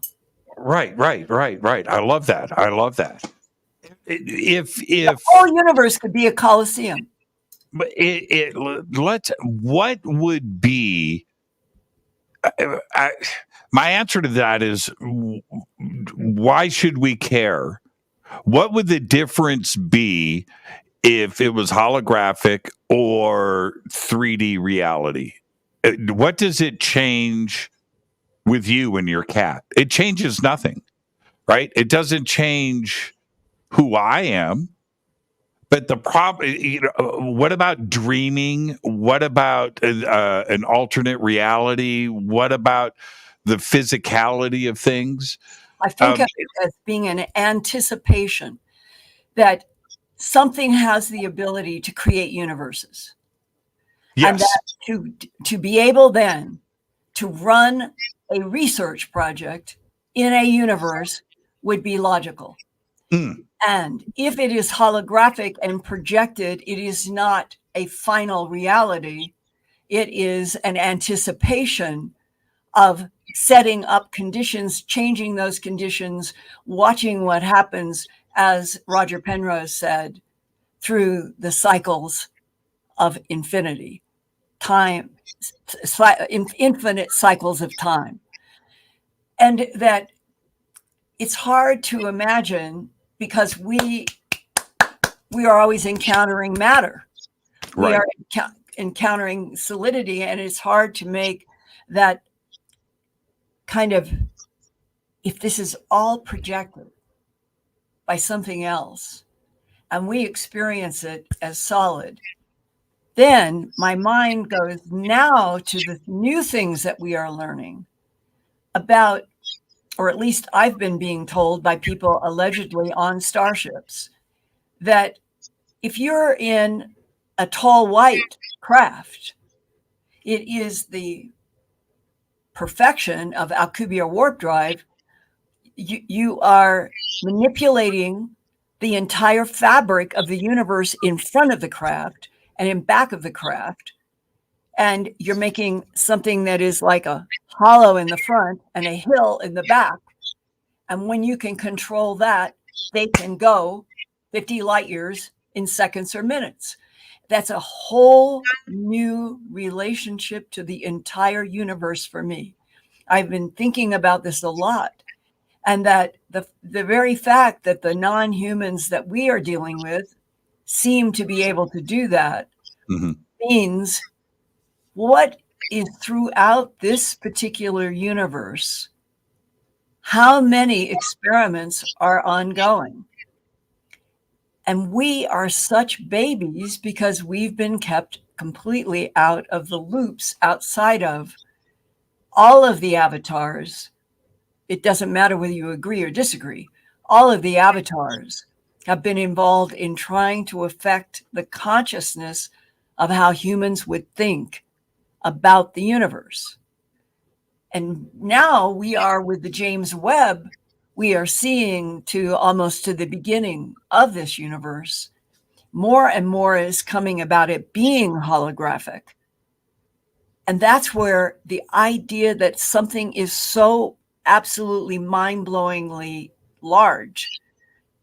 Right. I love that. if the whole universe could be a coliseum. But what would be my answer to that is, why should we care? What would the difference be if it was holographic or 3D reality? What does it change with you and your cat? It changes nothing, right? It doesn't change who I am. But the problem, what about dreaming? What about an alternate reality? What about the physicality of things? I think of it as being an anticipation that something has the ability to create universes. Yes. And that to be able then to run a research project in a universe would be logical. And if it is holographic and projected, it is not a final reality. It is an anticipation of setting up conditions, changing those conditions, watching what happens, as Roger Penrose said, through the cycles of infinity, time, infinite cycles of time. And that it's hard to imagine, because we are always encountering matter. Right. We are encountering solidity, and it's hard to make that kind of, if this is all projected by something else and we experience it as solid, then my mind goes now to the new things that we are learning about, or at least I've been being told by people allegedly on starships, that if you're in a tall white craft, it is the perfection of Alcubierre warp drive. You are manipulating the entire fabric of the universe in front of the craft and in back of the craft. And you're making something that is like a hollow in the front and a hill in the back. And when you can control that, they can go 50 light years in seconds or minutes. That's a whole new relationship to the entire universe for me. I've been thinking about this a lot. And that the very fact that the non-humans that we are dealing with seem to be able to do that means what is throughout this particular universe, how many experiments are ongoing. And we are such babies because we've been kept completely out of the loops outside of all of the avatars. It doesn't matter whether you agree or disagree. All of the avatars have been involved in trying to affect the consciousness of how humans would think about the universe. And now we are with the James Webb, we are seeing to almost to the beginning of this universe. More and more is coming about it being holographic. And that's where the idea that something is so absolutely mind-blowingly large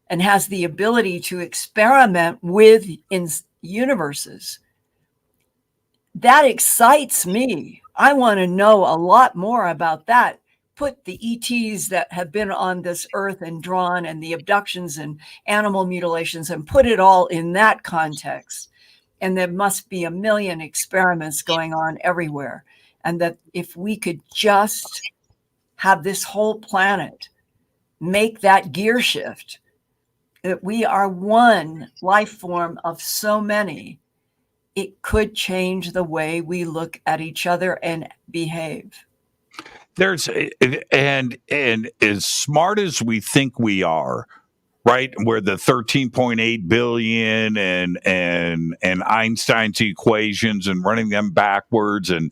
and has the ability to experiment with in universes, that excites me. I want to know a lot more about that. Put the ETs that have been on this earth and drawn, and the abductions and animal mutilations, and put it all in that context. And there must be a million experiments going on everywhere. And that if we could just have this whole planet make that gear shift, that we are one life form of so many, it could change the way we look at each other and behave. And as smart as we think we are, right, where the 13.8 billion and Einstein's equations and running them backwards, and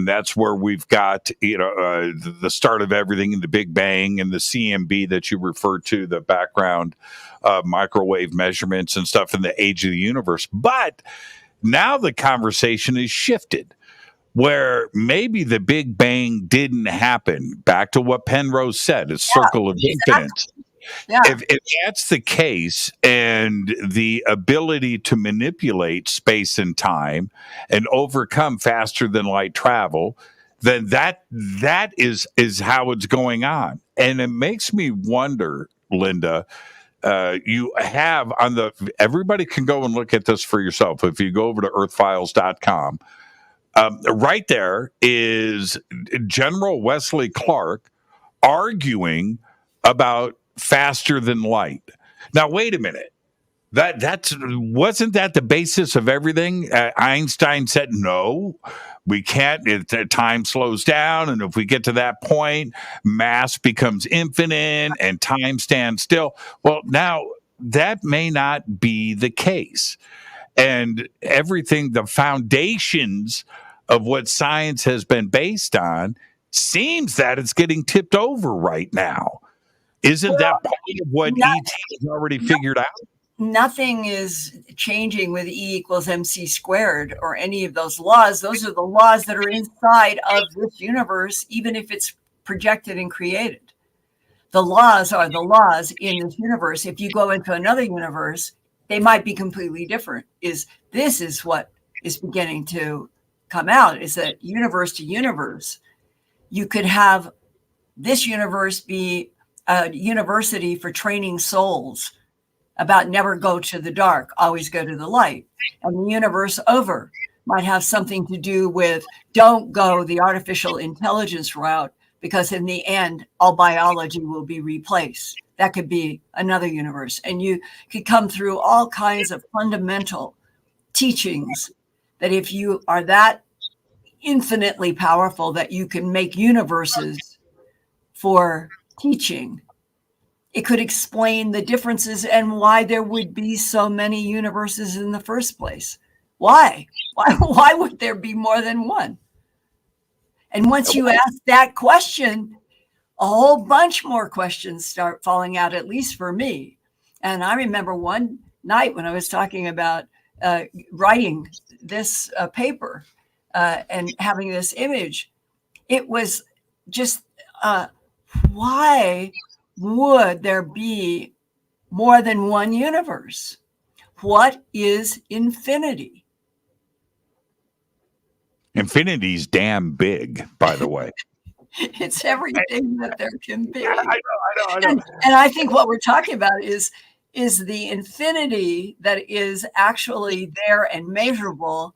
that's where we've got the start of everything in the Big Bang and the CMB that you referred to, the background microwave measurements and stuff in the age of the universe. But now the conversation is shifted, where maybe the Big Bang didn't happen. Back to what Penrose said, a circle of infinite. Yeah. If that's the case, and the ability to manipulate space and time and overcome faster than light travel, then that is how it's going on. And it makes me wonder, Linda, you have on everybody can go and look at this for yourself. If you go over to earthfiles.com, right there is General Wesley Clark arguing about faster than light. Now, wait a minute. Wasn't that the basis of everything? Einstein said, no, we can't. Time slows down. And if we get to that point, mass becomes infinite and time stands still. Well, now that may not be the case. And everything, the foundations of what science has been based on, seems that it's getting tipped over right now. Isn't that part of what ET has already figured out? Nothing is changing with E equals MC squared or any of those laws. Those are the laws that are inside of this universe, even if it's projected and created. The laws are the laws in this universe. If you go into another universe, they might be completely different. This is what is beginning to come out, is that universe to universe, you could have this universe be a university for training souls about never go to the dark, always go to the light. And the universe over might have something to do with don't go the artificial intelligence route, because in the end, all biology will be replaced. That could be another universe. And you could come through all kinds of fundamental teachings that if you are that infinitely powerful that you can make universes for teaching, it could explain the differences and why there would be so many universes in the first place. Why? Why would there be more than one? And once you ask that question, a whole bunch more questions start falling out, at least for me. And I remember one night when I was talking about writing this paper and having this image, it was just, why would there be more than one universe? What is infinity? Infinity's damn big, by the way. It's everything that there can be. I know. And I think what we're talking about is the infinity that is actually there and measurable,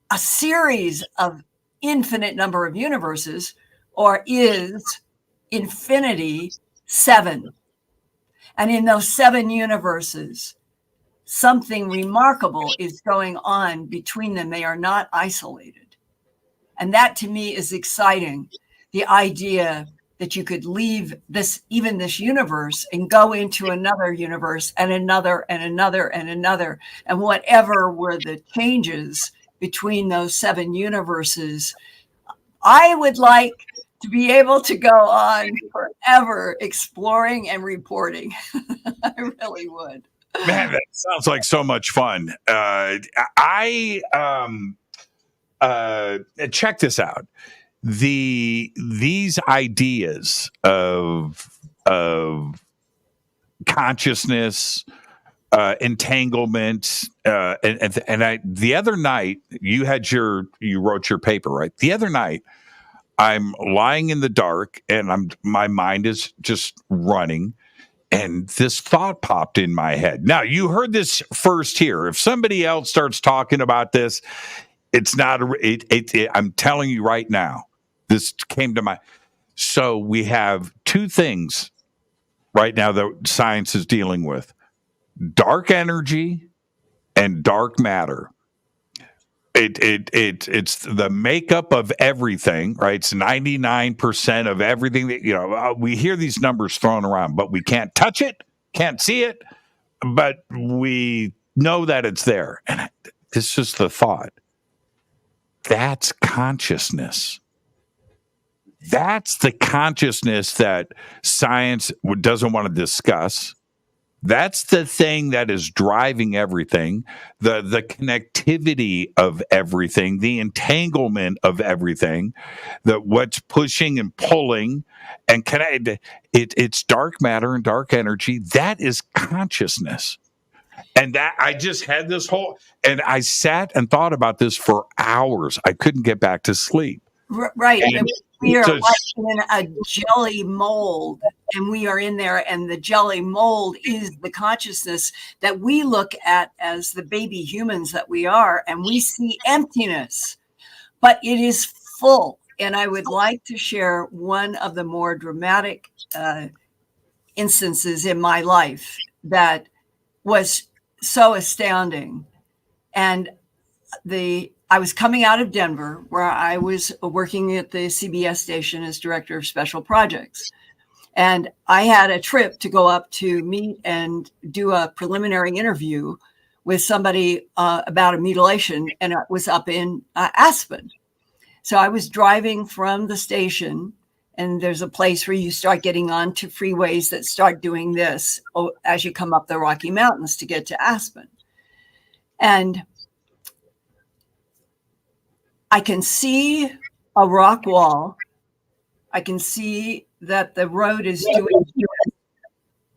a series of infinite number of universes, or is infinity 7? And in those 7 universes, something remarkable is going on between them. They are not isolated. And that to me is exciting. The idea that you could leave this universe and go into another universe and another and another and another. And whatever were the changes between those 7 universes, I would like to be able to go on forever exploring and reporting. I really would. Man, that sounds like so much fun. Check this out. These ideas of consciousness, entanglement, and the other night you wrote your paper, right? The other night I'm lying in the dark and my mind is just running, and this thought popped in my head. Now, you heard this first here. If somebody else starts talking about this, it's not I'm telling you right now, this came to mind. So we have 2 things right now that science is dealing with: dark energy and dark matter. It's the makeup of everything, right? It's 99% of everything that, we hear these numbers thrown around, but we can't touch it, can't see it, but we know that it's there. And it's just the thought. That's consciousness. That's the consciousness that science doesn't want to discuss. That's the thing that is driving everything, the connectivity of everything, the entanglement of everything, what's pushing and pulling and connected. It's dark matter and dark energy. That is consciousness. And that I just had this whole, and I sat and thought about this for hours. I couldn't get back to sleep. Right. And we are just- like in a jelly mold, and we are in there, and the jelly mold is the consciousness that we look at as the baby humans that we are, and we see emptiness, but it is full. And I would like to share one of the more dramatic instances in my life that was so astounding. And I was coming out of Denver, where I was working at the CBS station as director of special projects. And I had a trip to go up to meet and do a preliminary interview with somebody about a mutilation, and it was up in Aspen. So I was driving from the station, and there's a place where you start getting onto freeways that start doing this as you come up the Rocky Mountains to get to Aspen. And I can see a rock wall. I can see that the road is doing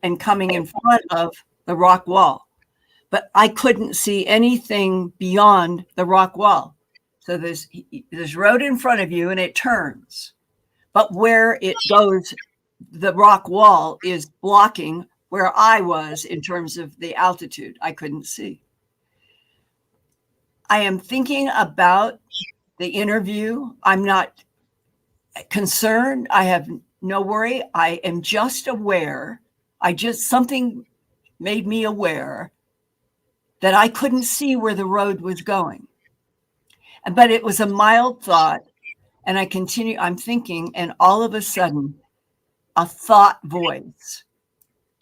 and coming in front of the rock wall, but I couldn't see anything beyond the rock wall. So there's road in front of you and it turns, but where it goes, the rock wall is blocking where I was in terms of the altitude. I couldn't see. I am thinking about the interview. I'm not concerned. I have no worry. I am just aware. Something made me aware that I couldn't see where the road was going. But it was a mild thought. And I'm thinking, and all of a sudden, a thought voice,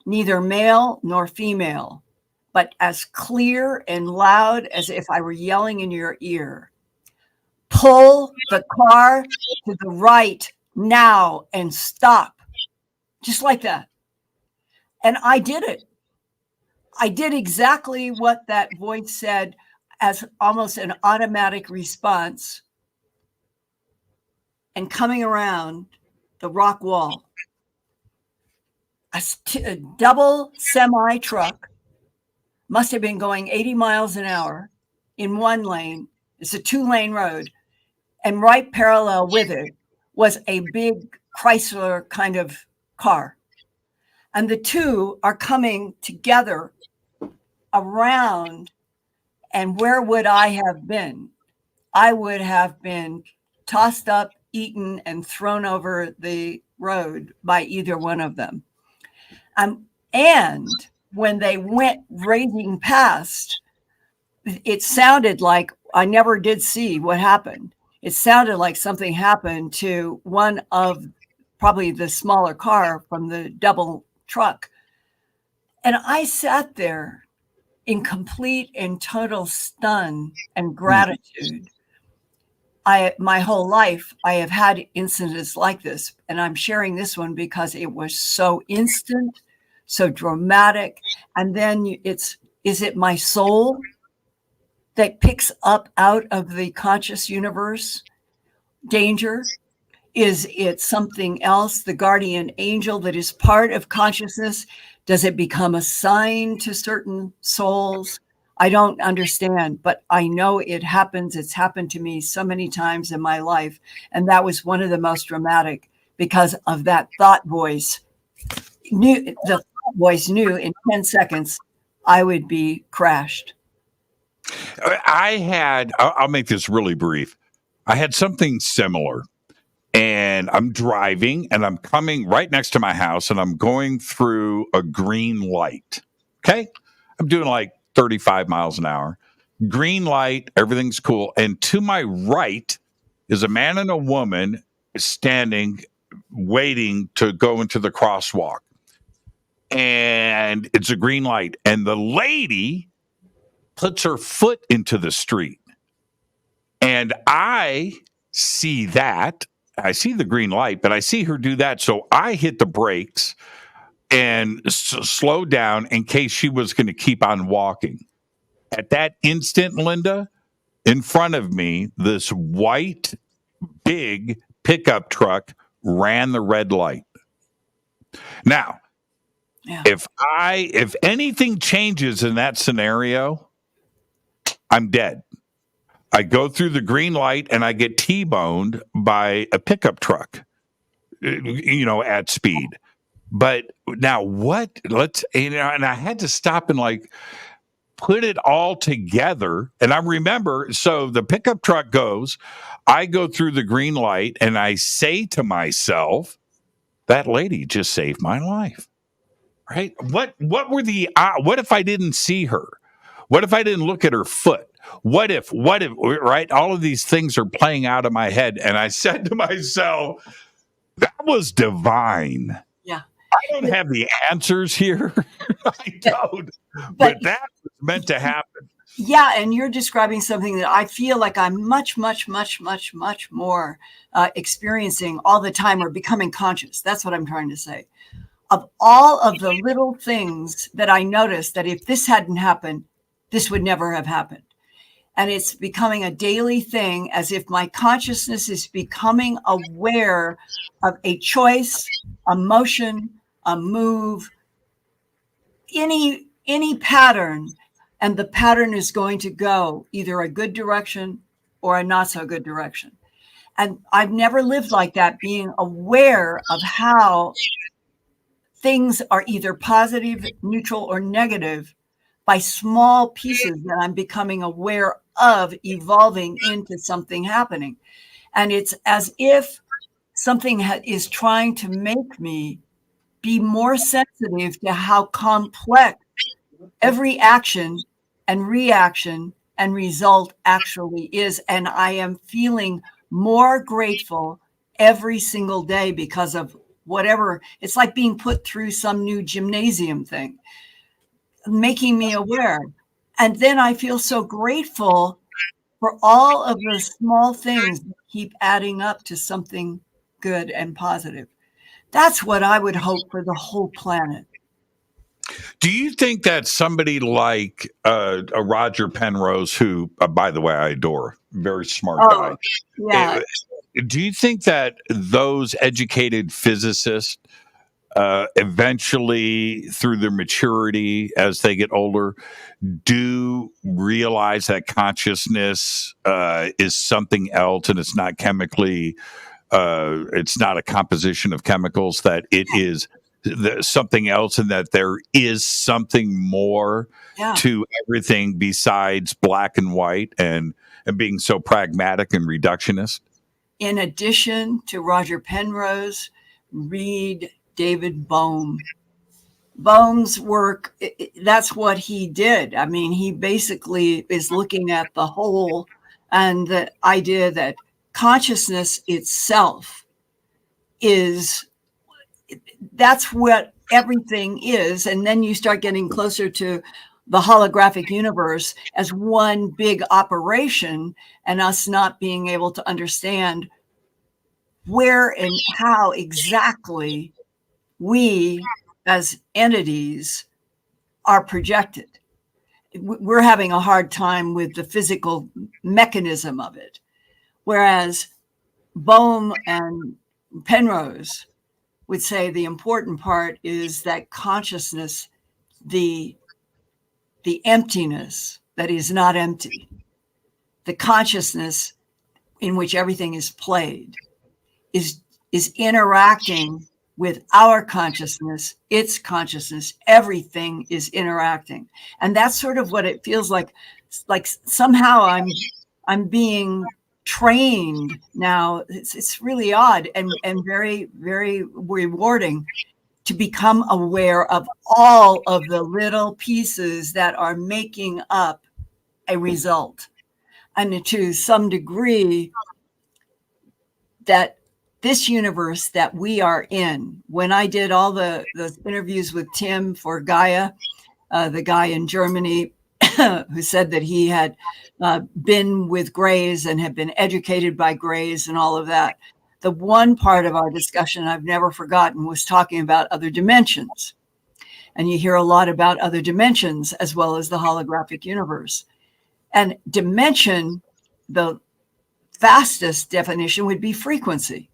neither male nor female, but as clear and loud as if I were yelling in your ear. Pull the car to the right now and stop. Just like that. And I did it. I did exactly what that voice said as almost an automatic response. And coming around the rock wall, a double semi truck must have been going 80 miles an hour in one lane. It's a 2-lane road. And right parallel with it was a big Chrysler kind of car. And the two are coming together around. And where would I have been? I would have been tossed up, eaten, and thrown over the road by either one of them. And when they went raging past, it sounded like, I never did see what happened. It sounded like something happened to one of probably the smaller car from the double truck. And I sat there in complete and total stun and gratitude. My whole life, I have had incidents like this, and I'm sharing this one because it was so instant, so dramatic. And then is it my soul that picks up out of the conscious universe danger? Is it something else, the guardian angel that is part of consciousness? Does it become a sign to certain souls? I don't understand, but I know it happens. It's happened to me so many times in my life. And that was one of the most dramatic because of that thought voice. The thought voice knew in 10 seconds I would be crashed. I'll make this really brief. I had something similar, and I'm driving and I'm coming right next to my house and I'm going through a green light. Okay. I'm doing like 35 miles an hour, green light, everything's cool. And to my right is a man and a woman standing, waiting to go into the crosswalk. And it's a green light. And the lady puts her foot into the street. And I see that. I see the green light, but I see her do that. So I hit the brakes and slow down in case she was going to keep on walking. At that instant, Linda, in front of me, this white, big pickup truck ran the red light. Now, Yeah. if anything changes in that scenario, I'm dead. I go through the green light and I get T-boned by a pickup truck, at speed. But now what? And I had to stop and like put it all together. And I remember, so the pickup truck goes, I go through the green light and I say to myself, that lady just saved my life. Right? What if I didn't see her? What if I didn't look at her foot? What if, right? All of these things are playing out in my head. And I said to myself, that was divine. Yeah. I don't have the answers here. I don't. But that was meant to happen. Yeah, and you're describing something that I feel like I'm much, much, much, much, much more experiencing all the time, or becoming conscious. That's what I'm trying to say. Of all of the little things that I noticed, that if this hadn't happened, this would never have happened. And it's becoming a daily thing, as if my consciousness is becoming aware of a choice, a motion, a move, any pattern. And the pattern is going to go either a good direction or a not so good direction. And I've never lived like that, being aware of how things are either positive, neutral, or negative by small pieces that I'm becoming aware of evolving into something happening. And it's as if something is trying to make me be more sensitive to how complex every action and reaction and result actually is. And I am feeling more grateful every single day because of whatever. It's like being put through some new gymnasium thing, making me aware. And then I feel so grateful for all of the small things that keep adding up to something good and positive. That's what I would hope for the whole planet. Do you think that somebody like a Roger Penrose, who, by the way, I adore, very smart guy. Yeah. Do you think that those educated physicists eventually, through their maturity as they get older, do realize that consciousness is something else, and it's not chemically, it's not a composition of chemicals, that it is something else, and that there is something more to everything besides black and white, and being so pragmatic and reductionist? In addition to Roger Penrose, read David Bohm. Bohm's work, that's what he did. I mean, he basically is looking at the whole, and the idea that consciousness itself is, that's what everything is. And then you start getting closer to the holographic universe as one big operation, and us not being able to understand where and how exactly we as entities are projected. We're having a hard time with the physical mechanism of it. Whereas Bohm and Penrose would say the important part is that consciousness, the emptiness that is not empty, the consciousness in which everything is played, is interacting with our consciousness, its consciousness. Everything is interacting. And that's sort of what it feels like somehow I'm being trained now. It's really odd and very, very rewarding to become aware of all of the little pieces that are making up a result. And to some degree, that this universe that we are in, when I did all the interviews with Tim for Gaia, the guy in Germany who said that he had been with Greys and had been educated by Greys and all of that, the one part of our discussion I've never forgotten was talking about other dimensions. And you hear a lot about other dimensions as well as the holographic universe. And dimension, the fastest definition would be frequency.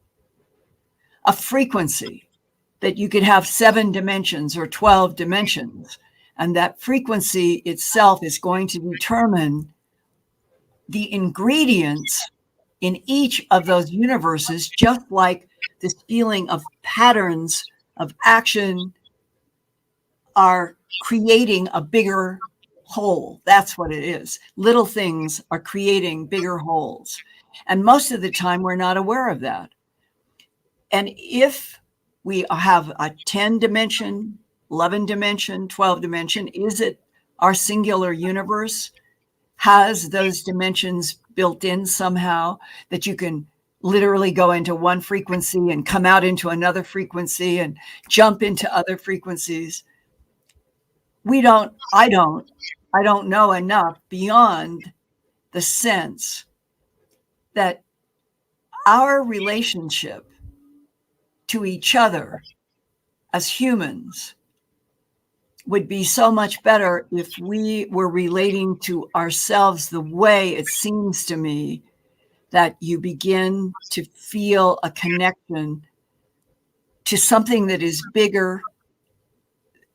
A frequency. that you could have 7 dimensions or 12 dimensions, and that frequency itself is going to determine the ingredients in each of those universes, just like this feeling of patterns of action are creating a bigger whole. That's what it is. Little things are creating bigger wholes. And most of the time, we're not aware of that. And if we have a 10 dimension, 11 dimension, 12 dimension, is it our singular universe has those dimensions built in somehow that you can literally go into one frequency and come out into another frequency and jump into other frequencies? I don't know enough beyond the sense that our relationship to each other as humans would be so much better if we were relating to ourselves the way it seems to me that you begin to feel a connection to something that is bigger.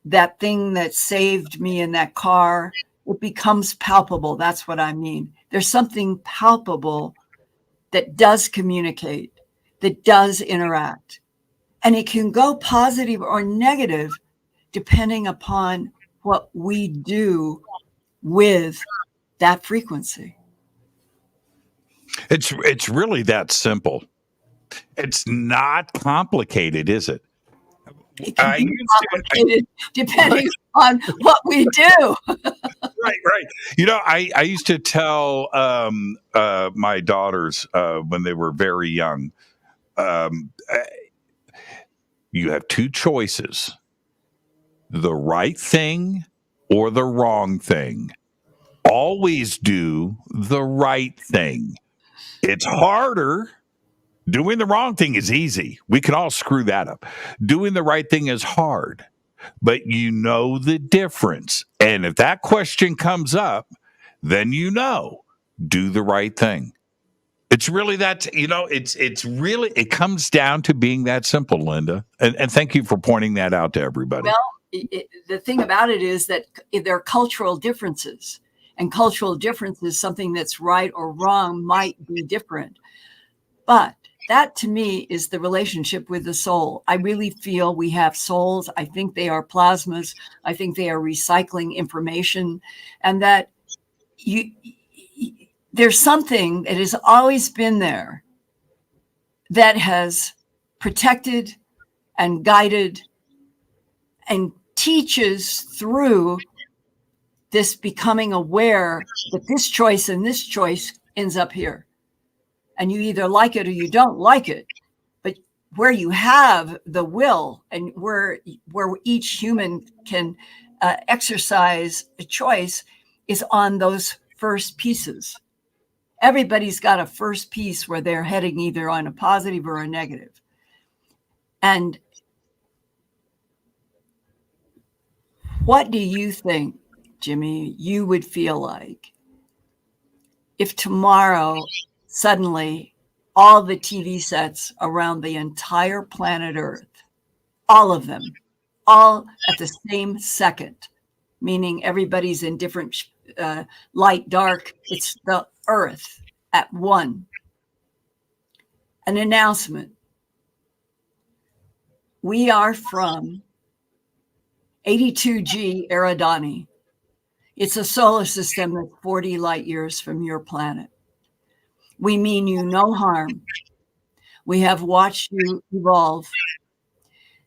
That thing that saved me in that car, it becomes palpable. That's what I mean. There's something palpable that does communicate, that does interact. And it can go positive or negative depending upon what we do with that frequency. It's really that simple. It's not complicated, is it? It can be complicated depending on what we do. Right. You know, I used to tell my daughters when they were very young, you have 2 choices, the right thing or the wrong thing. Always do the right thing. It's harder. Doing the wrong thing is easy. We can all screw that up. Doing the right thing is hard, but you know the difference. And if that question comes up, then you know, do the right thing. It's really that, you know, it comes down to being that simple, Linda. And thank you for pointing that out to everybody. Well, the thing about it is that there are cultural differences, and cultural differences, something that's right or wrong might be different. But that to me is the relationship with the soul. I really feel we have souls. I think they are plasmas. I think they are recycling information, and that there's something that has always been there that has protected and guided and teaches through this becoming aware that this choice and this choice ends up here. And you either like it or you don't like it. But where you have the will and where each human can exercise a choice is on those first pieces. Everybody's got a first piece where they're heading either on a positive or a negative. And what do you think, Jimmy, you would feel like if tomorrow suddenly all the TV sets around the entire planet Earth, all of them, all at the same second, meaning everybody's in different light, dark, it's the Earth at one. An announcement. We are from 82G Eridani. It's a solar system that's 40 light years from your planet. We mean you no harm. We have watched you evolve.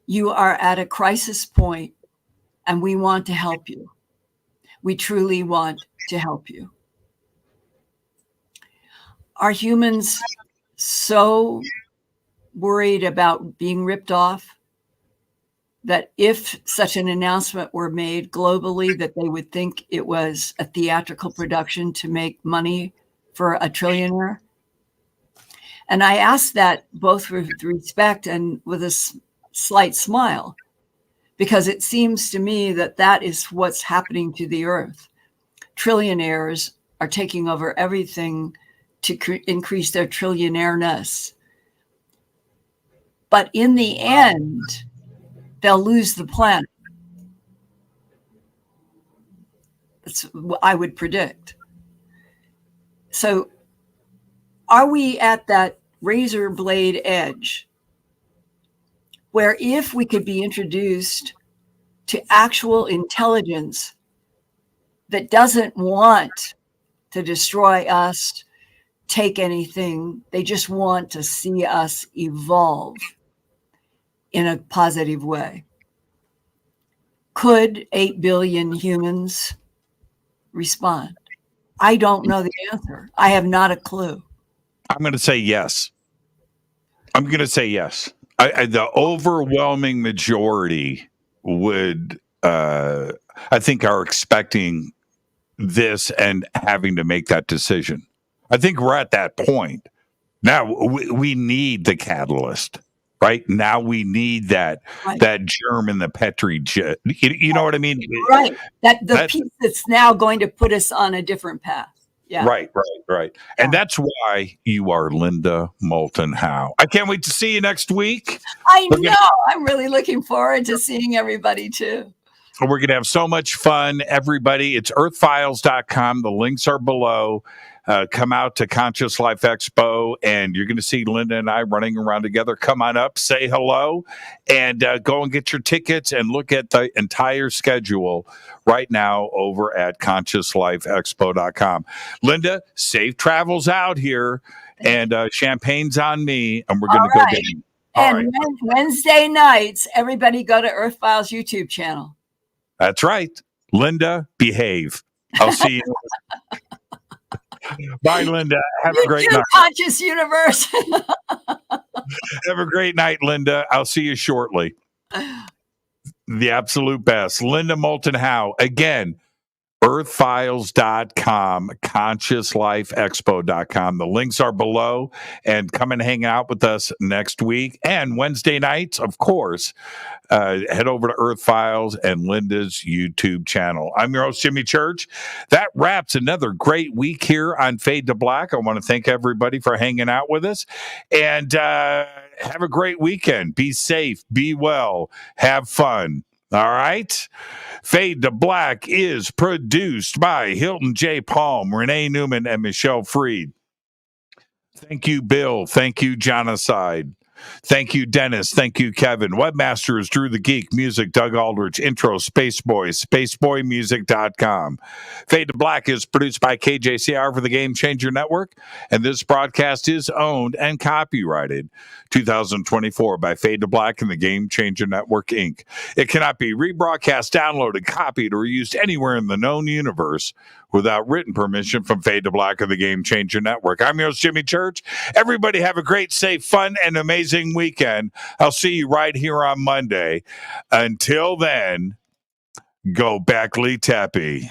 You are at a crisis point, and we want to help you. We truly want to help you. Are humans so worried about being ripped off that if such an announcement were made globally, that they would think it was a theatrical production to make money for a trillionaire? And I ask that both with respect and with a slight smile, because it seems to me that that is what's happening to the Earth. Trillionaires are taking over everything to increase their trillionaire-ness. But in the end, they'll lose the planet. That's what I would predict. So are we at that razor blade edge where if we could be introduced to actual intelligence that doesn't want to destroy us, take anything, they just want to see us evolve in a positive way? Could 8 billion humans respond? I don't know the answer. I have not a clue. I'm going to say yes. The overwhelming majority would, I think, are expecting this and having to make that decision. I think we're at that point. Now we need the catalyst, right? Now we need that germ in the Petri jet. You know what I mean? Right. That piece that's now going to put us on a different path. Yeah. Right. And that's why you are Linda Moulton Howe. I can't wait to see you next week. I know. I'm really looking forward to seeing everybody too. We're going to have so much fun, everybody. It's earthfiles.com. The links are below. Come out to Conscious Life Expo, and you're going to see Linda and I running around together. Come on up, say hello, and go and get your tickets and look at the entire schedule right now over at consciouslifeexpo.com. Linda, safe travels out here, and champagne's on me, and we're going to go get you. And Wednesday nights, everybody go to Earthfiles YouTube channel. That's right. Linda, behave. I'll see you. Bye, Linda. Have a great night. Conscious universe. Have a great night, Linda. I'll see you shortly. The absolute best. Linda Moulton Howe. Again, earthfiles.com, consciouslifeexpo.com. The links are below, and come and hang out with us next week. And Wednesday nights, of course, head over to Earthfiles and Linda's YouTube channel. I'm your host, Jimmy Church. That wraps another great week here on Fade to Black. I want to thank everybody for hanging out with us, and have a great weekend. Be safe, be well, have fun. All right. Fade to Black is produced by Hilton J. Palm, Renee Newman, and Michelle Freed. Thank you, Bill. Thank you, Jonaside. Thank you, Dennis. Thank you, Kevin. Webmaster is Drew the Geek. Music, Doug Aldrich. Intro, Spaceboy, spaceboymusic.com. Fade to Black is produced by KJCR for the Game Changer Network, and this broadcast is owned and copyrighted 2024 by Fade to Black and the Game Changer Network, Inc. It cannot be rebroadcast, downloaded, copied, or used anywhere in the known universe without written permission from Fade to Black of the Game Changer Network. I'm your host, Jimmy Church. Everybody have a great, safe, fun, and amazing weekend. I'll see you right here on Monday. Until then, go Backley Tappy.